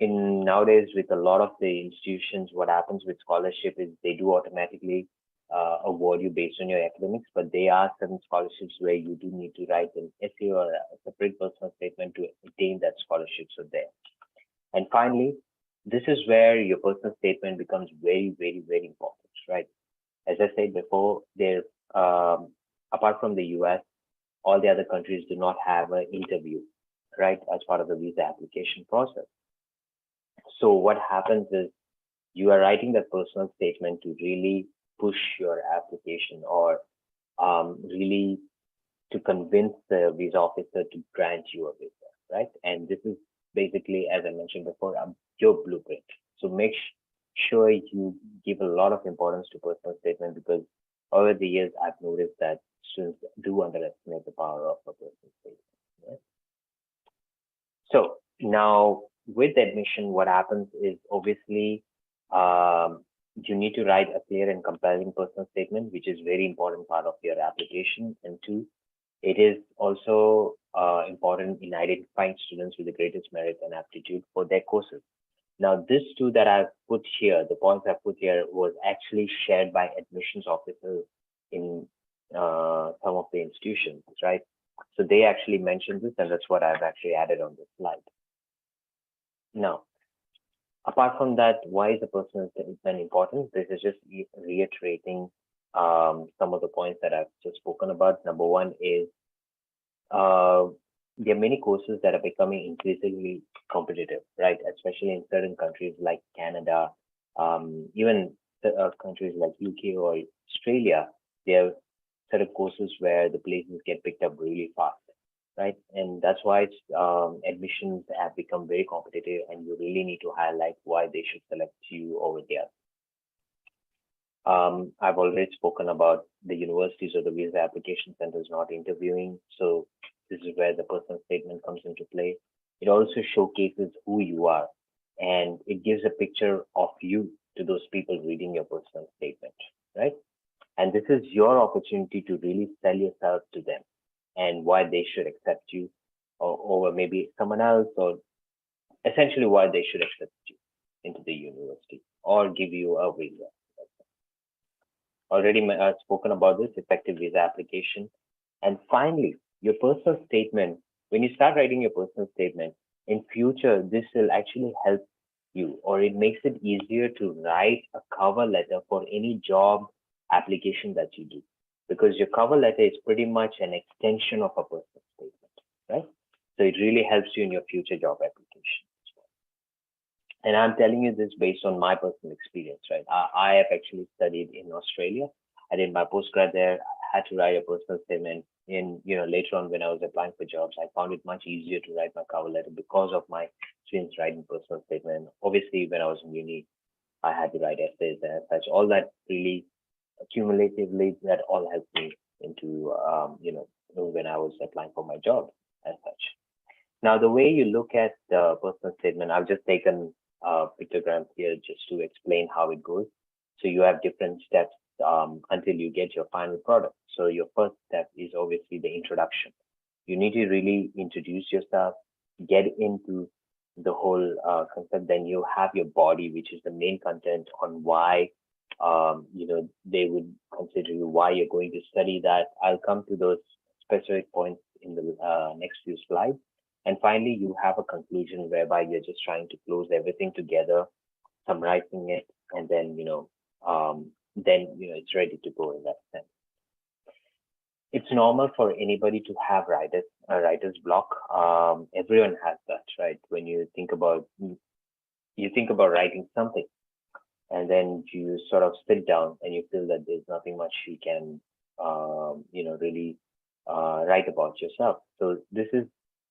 In nowadays with a lot of the institutions, what happens with scholarship is they do automatically award you based on your academics, but there are certain scholarships where you do need to write an essay or a separate personal statement to attain that scholarship. So there. And finally, this is where your personal statement becomes very, very, very important, right? As I said before, there, apart from the US, all the other countries do not have an interview, right, as part of the visa application process. So what happens is you are writing that personal statement to really push your application or really to convince the visa officer to grant you a visa, right? And this is basically, as I mentioned before, your blueprint. So make sure you give a lot of importance to personal statement because over the years, I've noticed that students do underestimate the power of a personal statement. Right? So now with admission, what happens is obviously you need to write a clear and compelling personal statement, which is very important part of your application. And two, it is also important in identifying students with the greatest merit and aptitude for their courses. Now, this two that I've put here, the points I've put here was actually shared by admissions officers in some of the institutions, right? So they actually mentioned this, and that's what I've actually added on this slide. Now, apart from that, why is the personal statement important? This is just reiterating some of the points that I've just spoken about. Number one is there are many courses that are becoming increasingly competitive, right? Especially in certain countries like Canada, even countries like UK or Australia, there are certain courses where the places get picked up really fast, right? And that's why admissions have become very competitive, and you really need to highlight why they should select you over there. I've already spoken about the universities or the visa application centers not interviewing. So this is where the personal statement comes into play. It also showcases who you are, and it gives a picture of you to those people reading your personal statement, right? And this is your opportunity to really sell yourself to them and why they should accept you over maybe someone else, or essentially why they should accept you into the university or give you a visa. Already spoken about this effective visa application. And finally, your personal statement, when you start writing your personal statement, in future, this will actually help you, or it makes it easier to write a cover letter for any job application that you do, because your cover letter is pretty much an extension of a personal statement, right? So it really helps you in your future job application. And I'm telling you this based on my personal experience, right? I have actually studied in Australia. I did my postgrad there. I had to write a personal statement. In, later on when I was applying for jobs, I found it much easier to write my cover letter because of my experience writing personal statement. Obviously, when I was in uni, I had to write essays and such. All that really cumulatively, that all helped me into, when I was applying for my job as such. Now, the way you look at the personal statement, I've just taken pictograms here just to explain how it goes. So you have different steps until you get your final product. So your first step is obviously the introduction. You need to really introduce yourself, get into the whole concept. Then you have your body, which is the main content on why they would consider you, why you're going to study that. I'll come to those specific points in the next few slides. And finally, you have a conclusion whereby you're just trying to close everything together, summarizing it, and then it's ready to go in that sense. It's normal for anybody to have a writer's block. Everyone has that, right? When you think about writing something, and then you sort of sit down and you feel that there's nothing much you can really write about yourself. So this is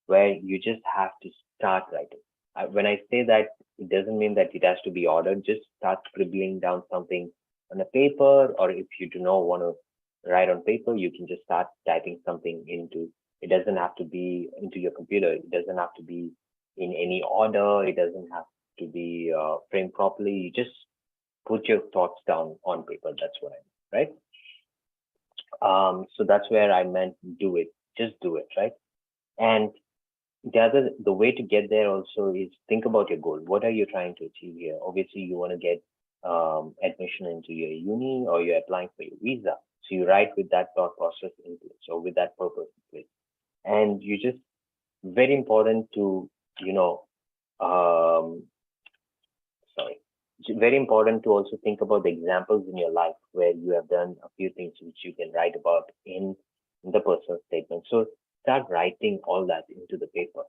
where you just have to start writing. When I say that, it doesn't mean that it has to be ordered. Just start scribbling down something on a paper, or if you do not want to write on paper, you can just start typing something into. It doesn't have to be into your computer. It doesn't have to be in any order. It doesn't have to be framed properly. You just put your thoughts down on paper. That's what I mean, right? So that's where I meant do it. Just do it, right? And the way to get there also is think about your goal. What are you trying to achieve here? Obviously, you want to get admission into your uni, or you're applying for your visa. So you write with that thought process in place, or with that purpose in place. And you just very important to, you know, um, sorry, it's very important to also think about the examples in your life where you have done a few things which you can write about in the personal statement. So start writing all that into the paper.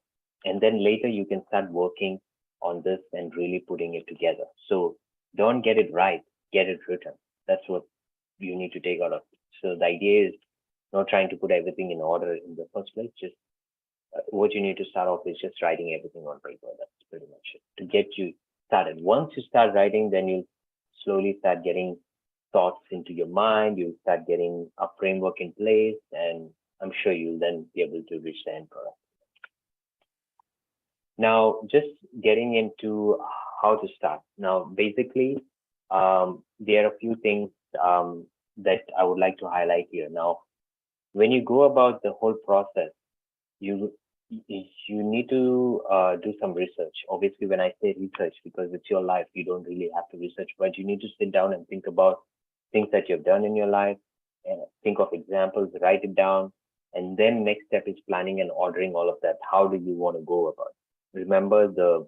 And then later you can start working on this and really putting it together. So don't get it right, get it written. That's what you need to take out of it. So the idea is not trying to put everything in order in the first place. Just what you need to start off is just writing everything on paper. That's pretty much it to get you started. Once you start writing, then you'll slowly start getting thoughts into your mind. You'll start getting a framework in place, and I'm sure you'll then be able to reach the end product. Now, just getting into how to start. Now, basically, there are a few things that I would like to highlight here. Now, when you go about the whole process, you you need to do some research. Obviously, when I say research, because it's your life, you don't really have to research, but you need to sit down and think about things that you've done in your life, and think of examples, write it down, and then next step is planning and ordering all of that. How do you want to go about it? Remember the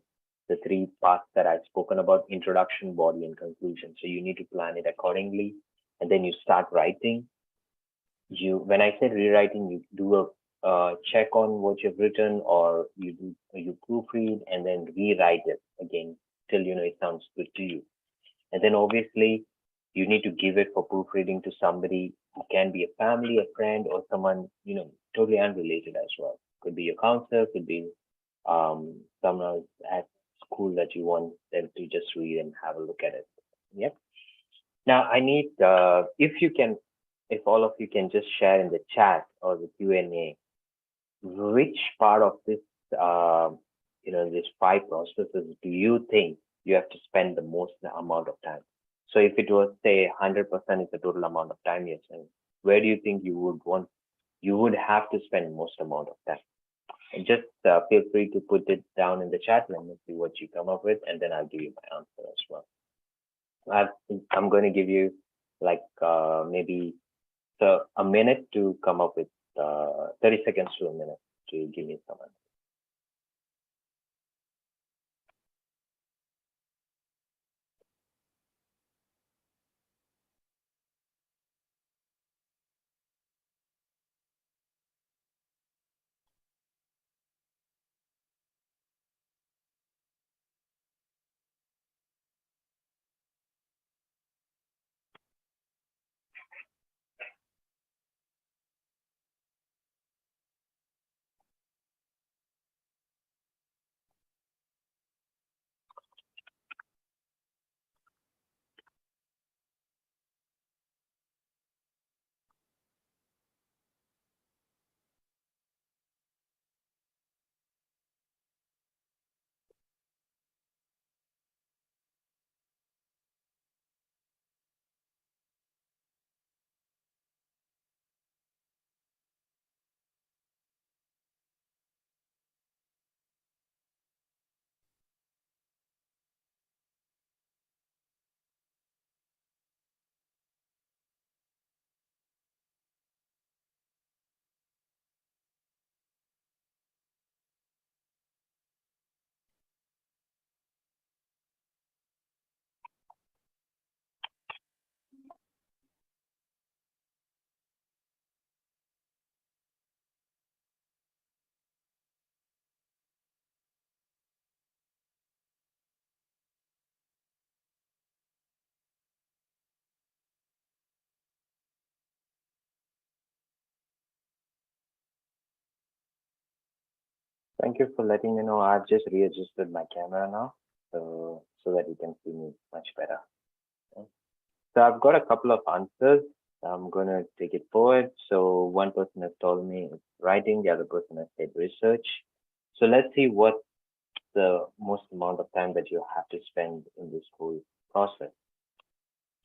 three parts that I've spoken about: introduction, body, and conclusion. So you need to plan it accordingly, and then you start writing. When I said rewriting, you do a check on what you've written, or you proofread and then rewrite it again till it sounds good to you. And then obviously you need to give it for proofreading to somebody who can be a family, a friend, or someone totally unrelated as well. Could be your counselor, could be someone at school that you want them to just read and have a look at it. Yep. Now I need if all of you can just share in the chat or the Q&A, which part of this, these five processes do you think you have to spend the most amount of time? So if it was, say, 100% is the total amount of time you're spending, where do you think you would have to spend most amount of time? And just feel free to put it down in the chat. Let me see what you come up with, and then I'll give you my answer as well. I'm going to give you maybe a minute to come up with 30 seconds to a minute to give me some answer. Thank you for letting me know. I've just readjusted my camera now, so that you can see me much better. So I've got a couple of answers. I'm going to take it forward. So one person has told me it's writing, the other person has said research. So let's see what the most amount of time that you have to spend in this whole process.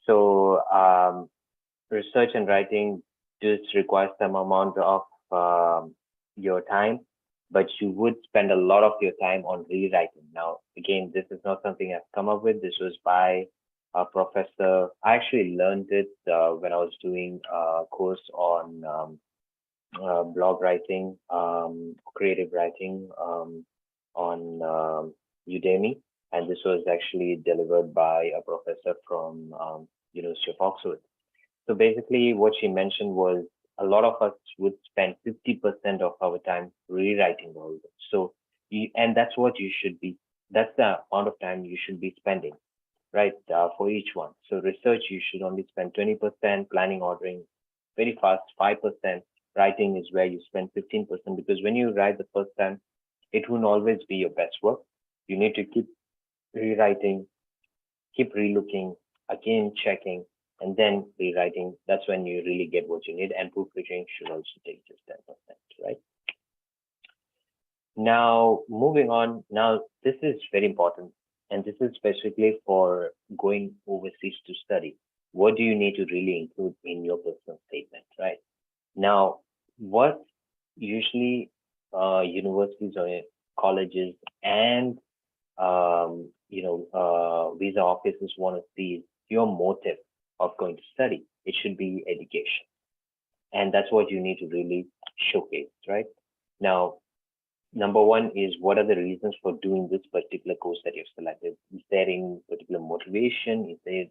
So research and writing just requires some amount of your time, but you would spend a lot of your time on rewriting. Now, again, this is not something I've come up with. This was by a professor. I actually learned it when I was doing a course on blog writing, creative writing on Udemy, and this was actually delivered by a professor from University of Oxford. So basically, what she mentioned was a lot of us would spend 50% of our time rewriting the whole book. So, and that's what you should be. That's the amount of time you should be spending, right, for each one. So research, you should only spend 20%, planning, ordering, very fast, 5%. Writing is where you spend 15% because when you write the first time, it won't always be your best work. You need to keep rewriting, keep relooking, again checking, and then rewriting. That's when you really get what you need. And proofreading should also take just 10%, right? Now, moving on. Now, this is very important, and this is specifically for going overseas to study. What do you need to really include in your personal statement, right? Now, what usually universities or colleges and visa offices want to see is your motive of going to study. It should be education, and that's what you need to really showcase, right? Now, number one is what are the reasons for doing this particular course that you've selected? Is there any particular motivation? Is there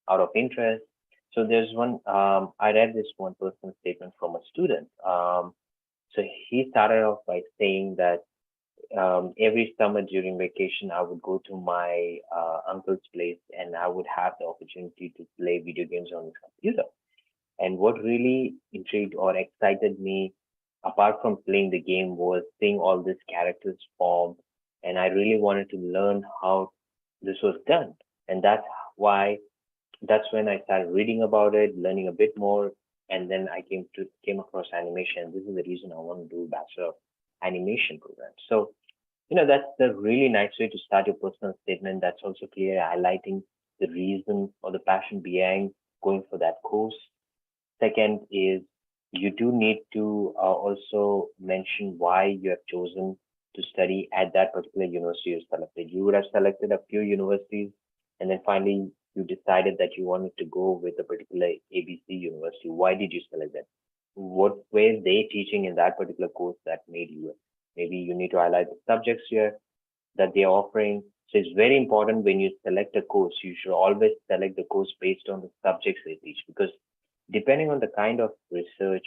out of interest? So there's one. I read this one personal statement from a student. So he started off by saying that every summer during vacation, I would go to my uncle's place and I would have the opportunity to play video games on his computer. And what really intrigued or excited me, apart from playing the game, was seeing all these characters form. And I really wanted to learn how this was done. And that's when I started reading about it, learning a bit more, and then I came across animation. This is the reason I want to do Bachelor of Animation program. So, that's the really nice way to start your personal statement. That's also clear, highlighting the reason or the passion behind going for that course. Second is you do need to also mention why you have chosen to study at that particular university you selected. You would have selected a few universities, and then finally you decided that you wanted to go with a particular ABC university. Why did you select that? What were they teaching in that particular course that made you? Maybe you need to highlight the subjects here that they are offering. So it's very important when you select a course, you should always select the course based on the subjects they teach, because depending on the kind of research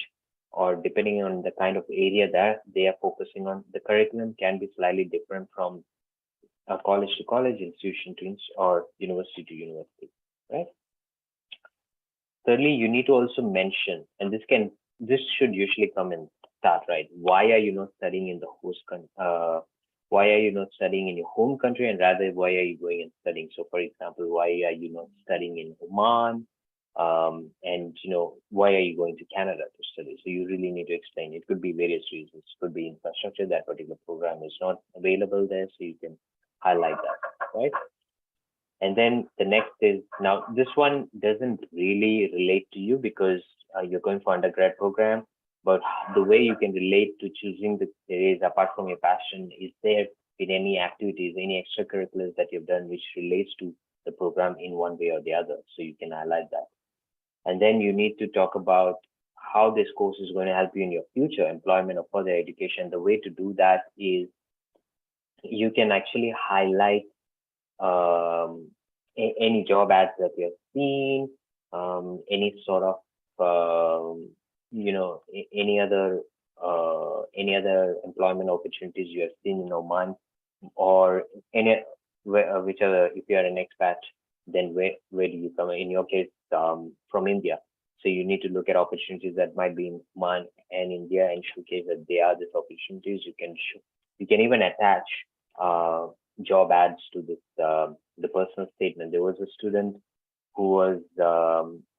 or depending on the kind of area that they are focusing on, the curriculum can be slightly different from a college to college, institution to or university to university, right? Thirdly, you need to also mention, and this should usually come in start, right? Why are you not studying in the host country? Why are you not studying in your home country, and rather why are you going and studying? So, for example, why are you not studying in Oman? And why are you going to Canada to study? So you really need to explain. It could be various reasons. It could be infrastructure. That particular program is not available there, so you can highlight that, right? And then the next is, now this one doesn't really relate to you because you're going for undergrad program, but the way you can relate to choosing the series apart from your passion, is there been any activities, any extracurriculars that you've done which relates to the program in one way or the other? So you can highlight that. And then you need to talk about how this course is going to help you in your future employment or further education. The way to do that is you can actually highlight any job ads that you have seen, any sort of any other employment opportunities you have seen in Oman, or which are, if you are an expat, then where do you come? In your case, from India. So you need to look at opportunities that might be in Oman and India and showcase that they are these opportunities. You can even attach job ads to this the personal statement. There was a student who was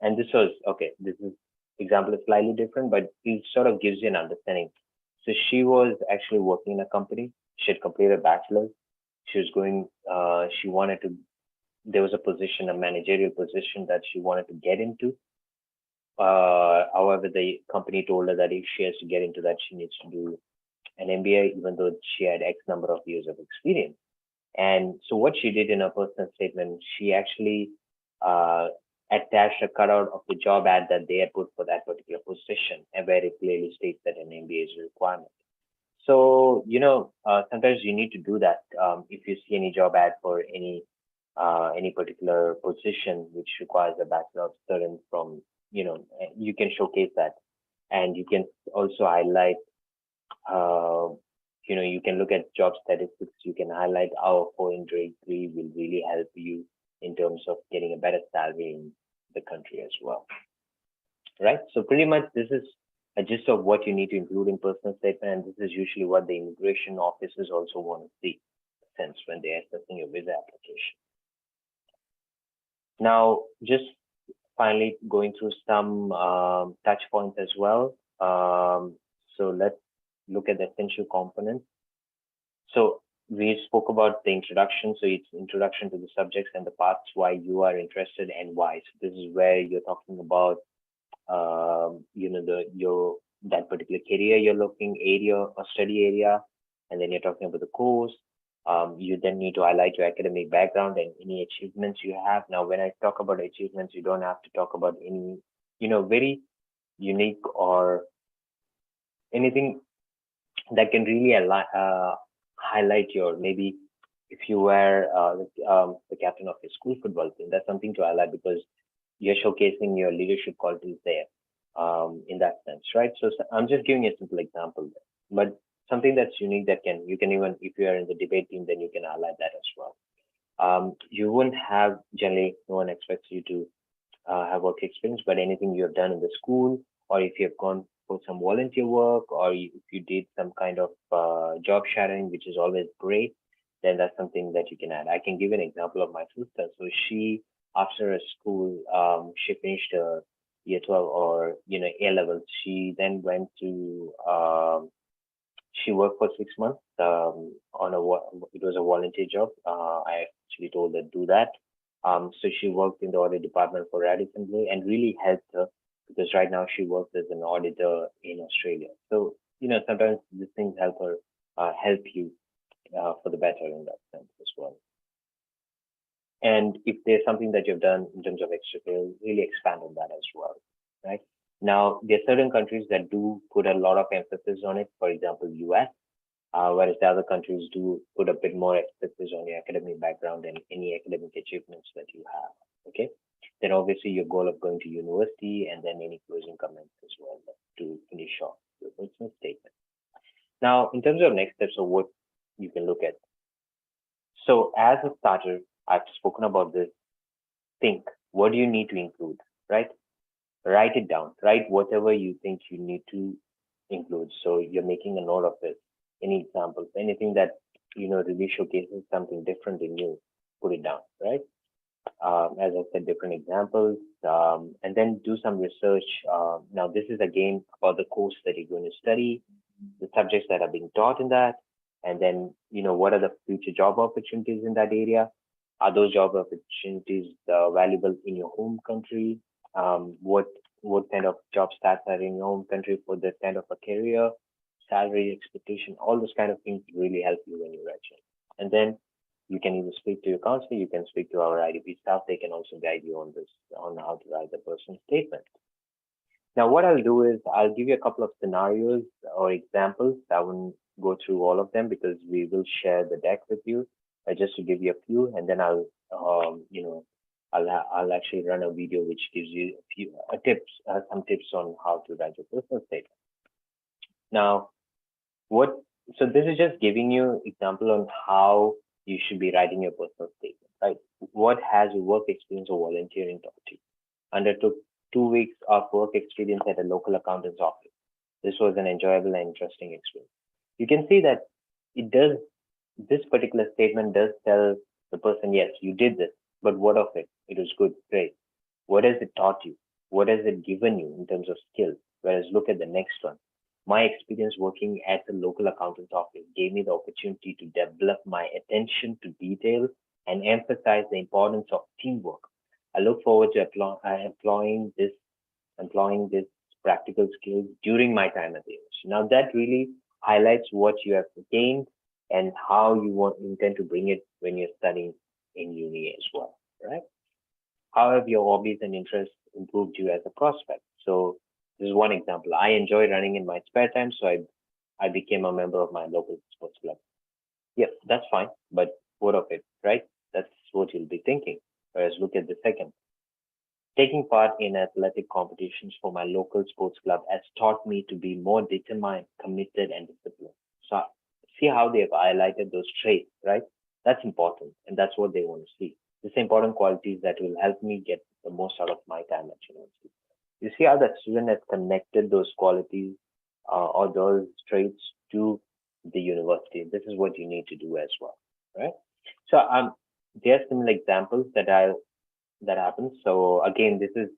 and this was okay. This is example is slightly different, but it sort of gives you an understanding. So she was actually working in a company. She had completed a bachelor's. She was going, she wanted to, there was a position, a managerial position that she wanted to get into. However, the company told her that if she has to get into that, she needs to do an MBA, even though she had X number of years of experience. And so what she did in her personal statement, she actually attached a cutout of the job ad that they had put for that particular position, and where it clearly states that an MBA is a requirement. So, sometimes you need to do that. If you see any job ad for any particular position which requires a bachelor of certain from, you can showcase that, and you can also highlight, you can look at job statistics. You can highlight how a foreign degree will really help you in terms of getting a better salary in the country as well. Right. So pretty much this is a gist of what you need to include in personal statement, and this is usually what the immigration officers also want to see, since when they're assessing your visa application. Now, just finally going through some touch points as well. So let's look at the essential components. So we spoke about the introduction. So it's introduction to the subjects and the paths why you are interested and why. So this is where you're talking about, that particular career you're looking area or study area, and then you're talking about the course. You then need to highlight your academic background and any achievements you have. Now, when I talk about achievements, you don't have to talk about any, very unique or anything that can really highlight your, maybe if you were the captain of your school football team, that's something to highlight because you're showcasing your leadership qualities there, in that sense, right? So I'm just giving a simple example there, but something that's unique that you can even, if you are in the debate team, then you can highlight that as well. You wouldn't have, generally, no one expects you to have work experience, but anything you have done in the school, or if you have gone for some volunteer work, or if you did some kind of job shadowing, which is always great, then that's something that you can add. I can give an example of my sister. So she, after a school, she finished her year 12 or, A levels. She then went to, she worked for 6 months it was a volunteer job. I actually told her to do that. So she worked in the audit department for Radisson Blue and really helped her, because right now she works as an auditor in Australia. So, sometimes these things help her, help you for the better in that sense as well. And if there's something that you've done in terms of extracurricular, really expand on that as well, right? Now, there are certain countries that do put a lot of emphasis on it. For example, US, whereas the other countries do put a bit more emphasis on your academic background and any academic achievements that you have. Okay. Then obviously your goal of going to university, and then any closing comments as well to finish off your personal statement. Now, in terms of next steps of what you can look at. So as a starter, I've spoken about this. Think, what do you need to include, right? Write it down. Write whatever you think you need to include. So you're making a note of it. Any examples, anything that, really showcases something different in you, put it down, right? As I said, different examples, and then do some research. Now, this is again about the course that you're going to study, the subjects that are being taught in that, and then, what are the future job opportunities in that area? Are those job opportunities valuable in your home country? What kind of job stats are in your home country for that kind of a career, salary expectation, all those kind of things really help you when you're writing. And then you can either speak to your counselor, you can speak to our IDP staff. They can also guide you on this, on how to write the personal statement. Now, what I'll do is I'll give you a couple of scenarios or examples. I won't go through all of them because we will share the deck with you, just to give you a few, and then I'll actually run a video which gives you a few some tips on how to write your personal statement. Now, so this is just giving you example on how you should be writing your personal statement, right? What has your work experience or volunteering taught you? Undertook 2 weeks of work experience at a local accountant's office. This was an enjoyable and interesting experience. You can see that this particular statement does tell the person, yes, you did this, but what of it? It was good, great. What has it taught you? What has it given you in terms of skills? Whereas look at the next one. My experience working at the local accountant's office gave me the opportunity to develop my attention to detail and emphasize the importance of teamwork. I look forward to employing this practical skills during my time at the university. Now that really highlights what you have gained and how you intend to bring it when you're studying in uni as well, right? How have your hobbies and interests improved you as a prospect? So this is one example. I enjoy running in my spare time, so I became a member of my local sports club. Yep, that's fine, but what of it, right? That's what you'll be thinking. Whereas look at the second. Taking part in athletic competitions for my local sports club has taught me to be more determined, committed, and disciplined. So see how they have highlighted those traits, right? That's important, and that's what they want to see. These important qualities that will help me get the most out of my time at university. You see how that student has connected those qualities or those traits to the university. This is what you need to do as well, right? So there are similar examples that happens. So again, this is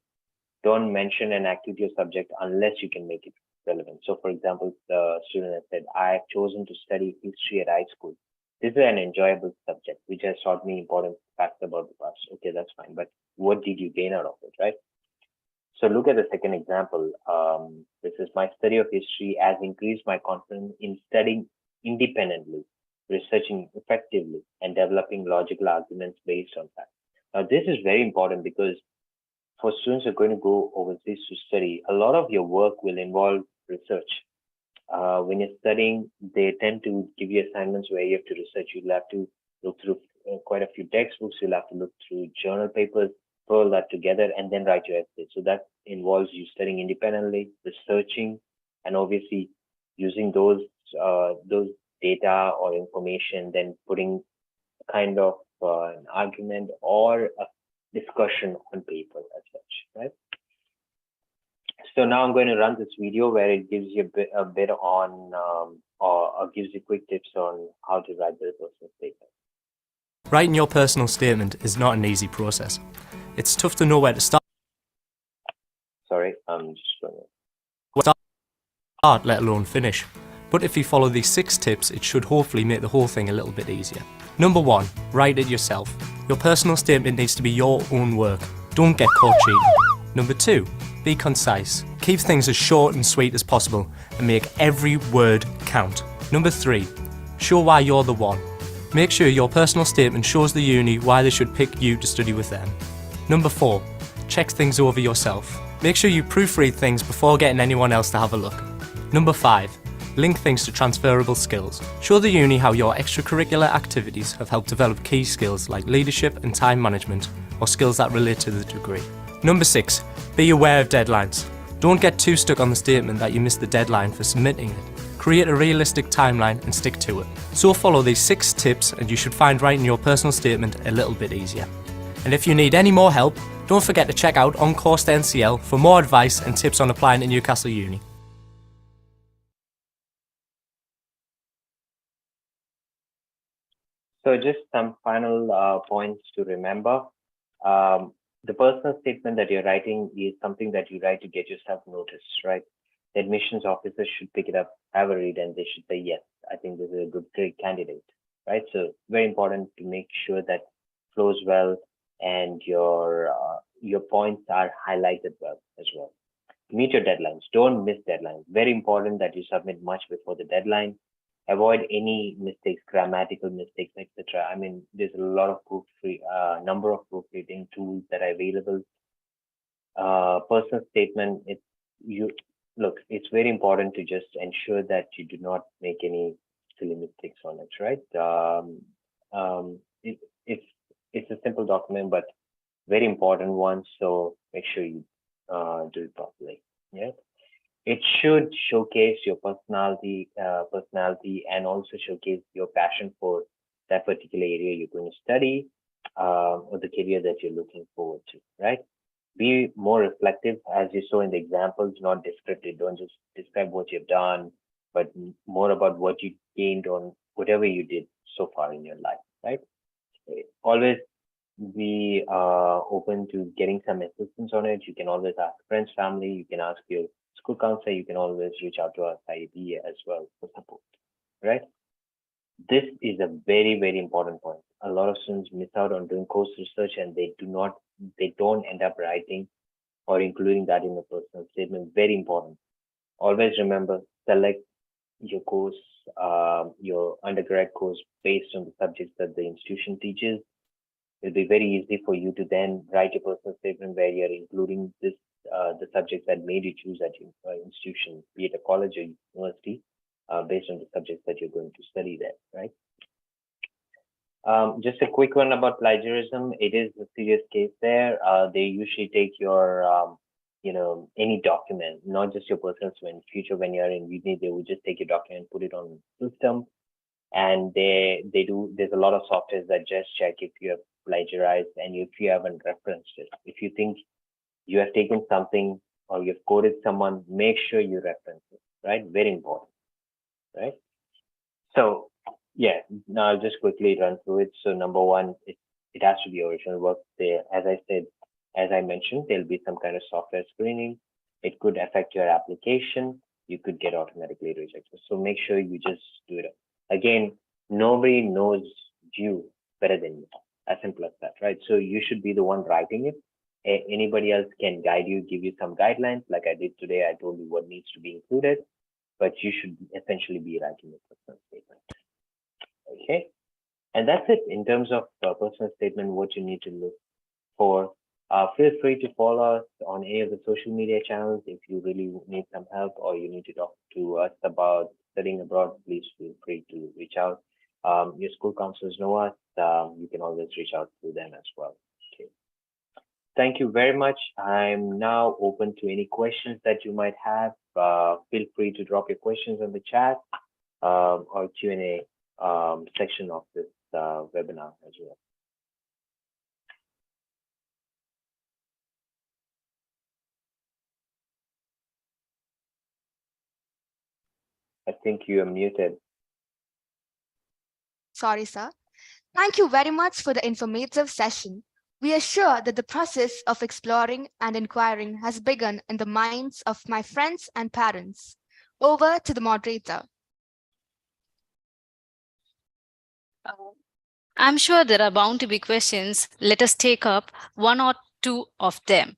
don't mention an activity or subject unless you can make it relevant. So for example, the student has said, I have chosen to study history at high school. This is an enjoyable subject, which has taught me important facts about the past. Okay, that's fine. But what did you gain out of it, right? So look at the second example. This is my study of history has increased my confidence in studying independently, researching effectively, and developing logical arguments based on facts. Now, this is very important because for students who are going to go overseas to study, a lot of your work will involve research. When you're studying, they tend to give you assignments where you have to research. You'll have to look through quite a few textbooks. You'll have to look through journal papers, put all that together, and then write your essay. So that involves you studying independently, researching, and obviously using those data or information, then putting kind of an argument or a discussion on paper as such, right? So now I'm going to run this video where it gives you a bit on or gives you quick tips on how to write the personal statement. Writing your personal statement is not an easy process. It's tough to know where to start. Sorry, I'm just going to start, let alone finish. But if you follow these 6 tips, it should hopefully make the whole thing a little bit easier. Number 1, write it yourself. Your personal statement needs to be your own work. Don't get caught cheating. Number 2, be concise. Keep things as short and sweet as possible and make every word count. Number 3, show why you're the one. Make sure your personal statement shows the uni why they should pick you to study with them. Number 4, check things over yourself. Make sure you proofread things before getting anyone else to have a look. Number 5, link things to transferable skills. Show the uni how your extracurricular activities have helped develop key skills like leadership and time management, or skills that relate to the degree. Number 6, be aware of deadlines. Don't get too stuck on the statement that you missed the deadline for submitting it. Create a realistic timeline and stick to it. So follow these 6 tips and you should find writing your personal statement a little bit easier. And if you need any more help, don't forget to check out On Course to NCL for more advice and tips on applying to Newcastle Uni. So just some final points to remember. The personal statement that you're writing is something that you write to get yourself noticed, right? The admissions officers should pick it up, have a read, and they should say, yes, I think this is a great candidate, right? So very important to make sure that flows well and your points are highlighted well as well. Meet your deadlines. Don't miss deadlines. Very important that you submit much before the deadline. Avoid any mistakes, grammatical mistakes, etc. I mean, there's a lot of number of proofreading tools that are available. Personal statement, it's very important to just ensure that you do not make any silly mistakes on it, right? It's a simple document, but very important one. So make sure you do it properly. Yeah. It should showcase your personality, and also showcase your passion for that particular area you're going to study, or the career that you're looking forward to, right? Be more reflective, as you saw in the examples, not descriptive. Don't just describe what you've done, but more about what you gained on whatever you did so far in your life, right? Always be open to getting some assistance on it. You can always ask friends, family. You can ask your school counselor. You can always reach out to us, IEP, as well for support. Right? This is a very, very important point. A lot of students miss out on doing course research, and they don't end up writing or including that in the personal statement. Very important. Always remember, select your course, your undergrad course based on the subjects that the institution teaches. It'll be very easy for you to then write your personal statement where you're including the subjects that made you choose that institution, be it a college or university, based on the subjects that you're going to study there, right? Just a quick one about plagiarism. It is a serious case there. They usually take your, any document, not just your personal. So in future, when you're in uni, they will just take your document, put it on the system, and there's a lot of softwares that just check if you have plagiarized and if you haven't referenced it. If you think you have taken something or you've quoted someone, make sure you reference it, right? Very important, right? So yeah, now I'll just quickly run through it. So number one, it has to be original work. There, as I mentioned, there'll be some kind of software screening. It could affect your application. You could get automatically rejected. So make sure you just do it. Again, nobody knows you better than you. As simple as that, right? So you should be the one writing it. Anybody else can guide you, give you some guidelines. Like I did today, I told you what needs to be included, but you should essentially be writing a personal statement. Okay, and that's it in terms of personal statement. What you need to look for. Feel free to follow us on any of the social media channels if you really need some help or you need to talk to us about studying abroad. Please feel free to reach out. Your school counselors know us. You can always reach out to them as well. Okay. Thank you very much. I'm now open to any questions that you might have. Feel free to drop your questions in the chat or Q&A section of this webinar as well. I think you are muted. Sorry, sir. Thank you very much for the informative session. We are sure that the process of exploring and inquiring has begun in the minds of my friends and parents. Over to the moderator. I'm sure there are bound to be questions. Let us take up one or two of them.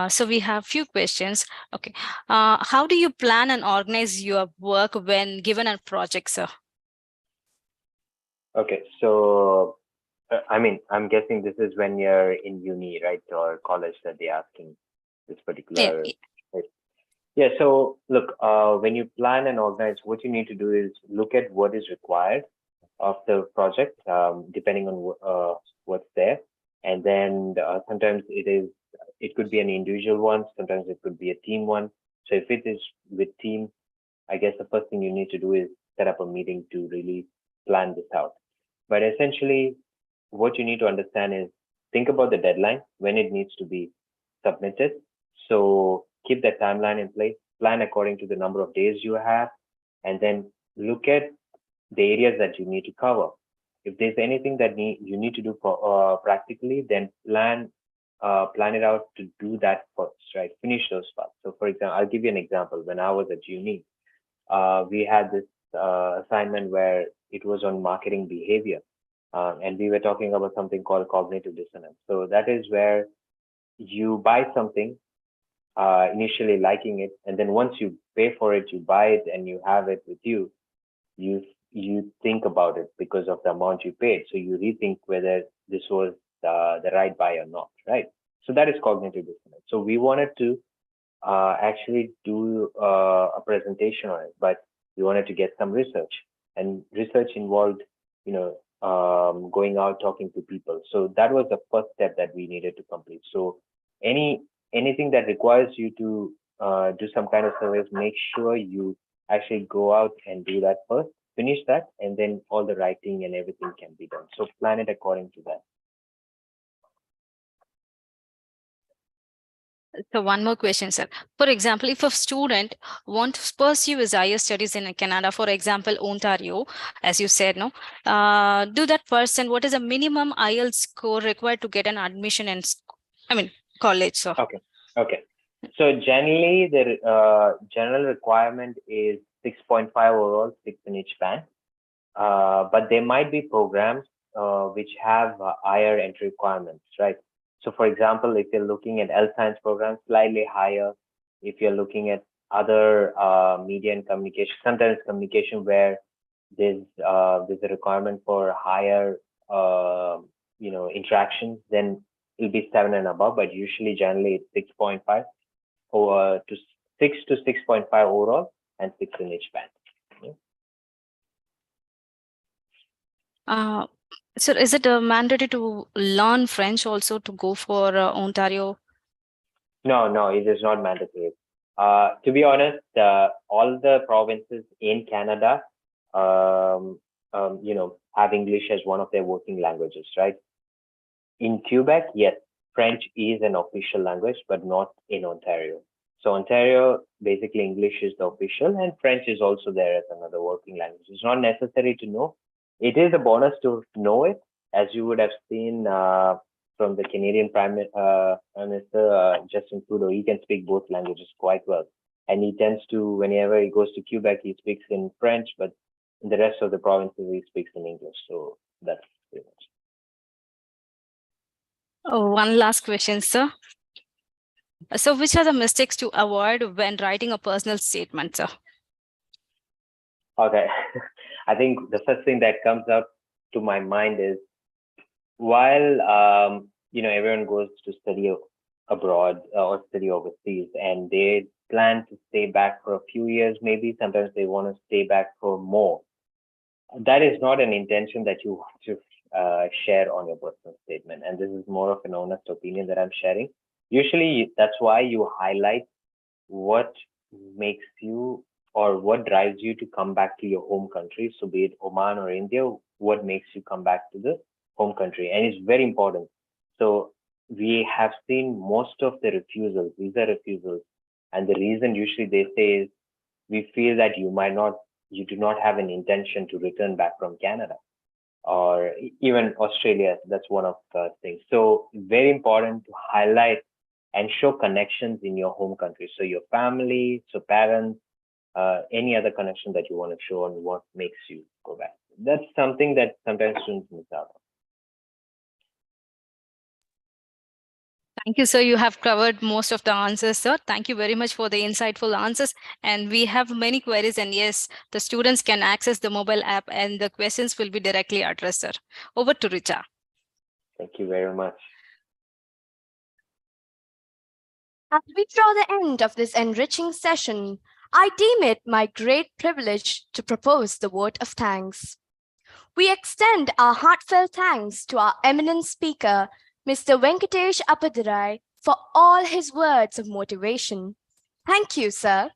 So we have few questions. Okay. How do you plan and organize your work when given a project, sir? Okay, so I'm guessing this is when you're in uni, right, or college that they're asking this particular. Yeah. So look, when you plan and organize, what you need to do is look at what is required of the project, depending on what's there, and then sometimes it could be an individual one, sometimes it could be a team one. So if it is with team, I guess the first thing you need to do is set up a meeting to really plan this out. But essentially, what you need to understand is think about the deadline when it needs to be submitted. So keep that timeline in place, plan according to the number of days you have, and then look at the areas that you need to cover. If there's anything that you need to do for practically, then plan it out to do that first, right? Finish those parts. So for example, I'll give you an example. When I was at uni, we had this assignment where it was on marketing behavior, and we were talking about something called cognitive dissonance. So that is where you buy something, initially liking it, and then once you pay for it, you buy it and you have it with you, you think about it because of the amount you paid. So you rethink whether this was the right buy or not, right? So that is cognitive dissonance. So we wanted to actually do a presentation on it, but we wanted to get some research, and research involved, going out talking to people. So that was the first step that we needed to complete. So anything that requires you to do some kind of surveys, make sure you actually go out and do that first, finish that, and then all the writing and everything can be done. So plan it according to that. So one more question, sir. For example, if a student wants to pursue his higher studies in Canada, for example, Ontario, as you said, no, do that person, what is the minimum IELTS score required to get an admission in, college? So. Okay. Okay. So generally, the general requirement is 6.5 overall, 6 in each band. But there might be programs which have higher entry requirements, right? So for example, if you're looking at health science programs, slightly higher. If you're looking at other media and communication, sometimes communication where there's a requirement for higher interactions, then it'll be 7 and above. But usually, generally, it's 6.5 or to 6 to 6.5 overall and 6 in each band. So is it mandatory to learn French also to go for Ontario? No, it is not mandatory. To be honest, all the provinces in Canada, have English as one of their working languages, right? In Quebec, yes, French is an official language, but not in Ontario. So Ontario, basically English is the official, and French is also there as another working language. It's not necessary to know. It is a bonus to know it, as you would have seen from the Canadian Prime Minister Justin Trudeau. He can speak both languages quite well, and he tends to, whenever he goes to Quebec, he speaks in French, but in the rest of the provinces, he speaks in English. So that's pretty much. Oh, one last question, sir. So which are the mistakes to avoid when writing a personal statement, sir? Okay. I think the first thing that comes up to my mind is, while everyone goes to study abroad or study overseas, and they plan to stay back for a few years, maybe sometimes they want to stay back for more. That is not an intention that you want to share on your personal statement, and this is more of an honest opinion that I'm sharing. Usually, that's why you highlight what makes you or what drives you to come back to your home country. So be it Oman or India, what makes you come back to the home country? And it's very important. So we have seen most of the refusals, visa refusals. And the reason usually they say is, we feel that you do not have an intention to return back from Canada or even Australia. That's one of the things. So very important to highlight and show connections in your home country. So your family, so parents, any other connection that you want to show on what makes you go back. That's something that sometimes students miss out on. Thank you, sir. You have covered most of the answers, sir. Thank you very much for the insightful answers. And we have many queries, and yes, the students can access the mobile app and the questions will be directly addressed, sir. Over to Richa. Thank you very much. As we draw the end of this enriching session, I deem it my great privilege to propose the vote of thanks. We extend our heartfelt thanks to our eminent speaker, Mr. Venkatesh Appadurai, for all his words of motivation. Thank you, sir.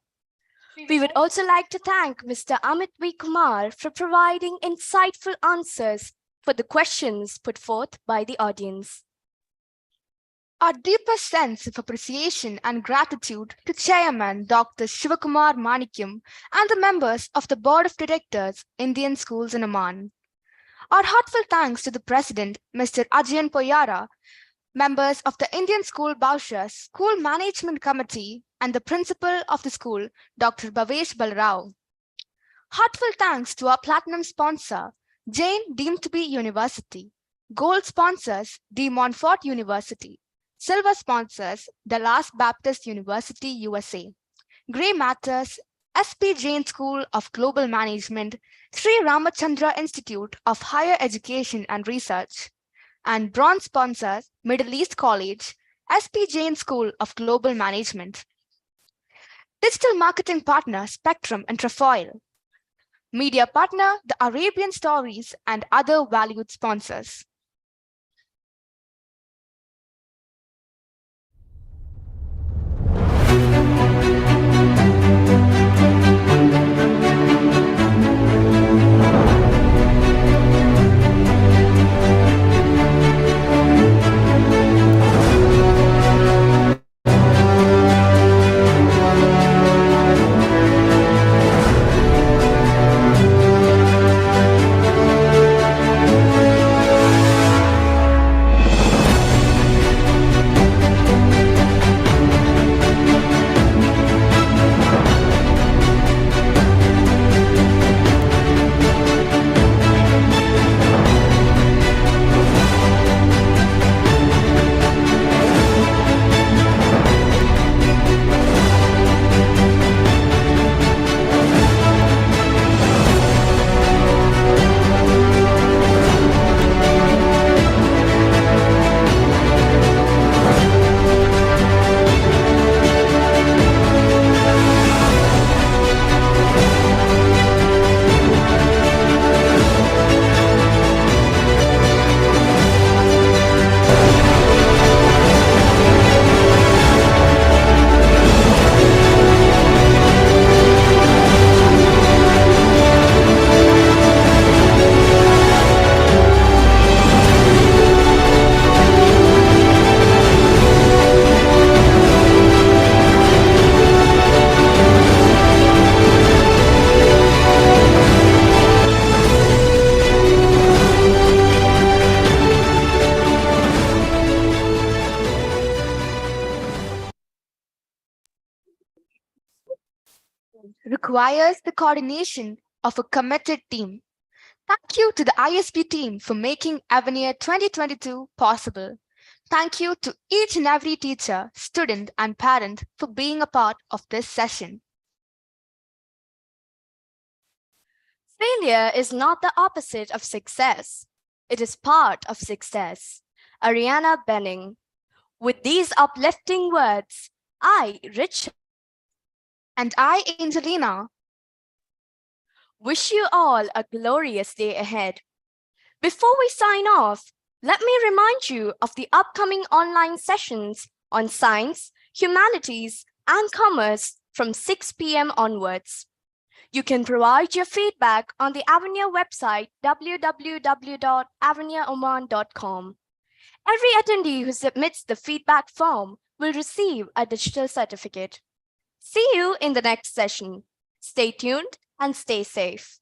We would also like to thank Mr. Amit V. Kumar for providing insightful answers for the questions put forth by the audience. Our deepest sense of appreciation and gratitude to Chairman Dr. Shivakumar Manikyam and the members of the Board of Directors, Indian Schools in Oman. Our heartfelt thanks to the President, Mr. Ajayan Poyara, members of the Indian School Bausha School Management Committee, and the Principal of the school, Dr. Bhavesh Balrao. Heartfelt thanks to our Platinum sponsor, Jain Deemed to be University, Gold sponsors, De Montfort University, Silver sponsors, Dallas Baptist University, USA, Grey Matters, SP Jain School of Global Management, Sri Ramachandra Institute of Higher Education and Research, and bronze sponsors, Middle East College, SP Jain School of Global Management. Digital marketing partner, Spectrum and Trefoil. Media partner, The Arabian Stories, and other valued sponsors. requires the coordination of a committed team. Thank you to the ISB team for making Avenir 2022 possible. Thank you to each and every teacher, student, and parent for being a part of this session. Failure is not the opposite of success. It is part of success. Ariana Benning. With these uplifting words, I, Rich, And I, Angelina, wish you all a glorious day ahead. Before we sign off, let me remind you of the upcoming online sessions on science, humanities, and commerce from 6 p.m. onwards. You can provide your feedback on the Avenir website www.aveniroman.com. Every attendee who submits the feedback form will receive a digital certificate. See you in the next session. Stay tuned and stay safe.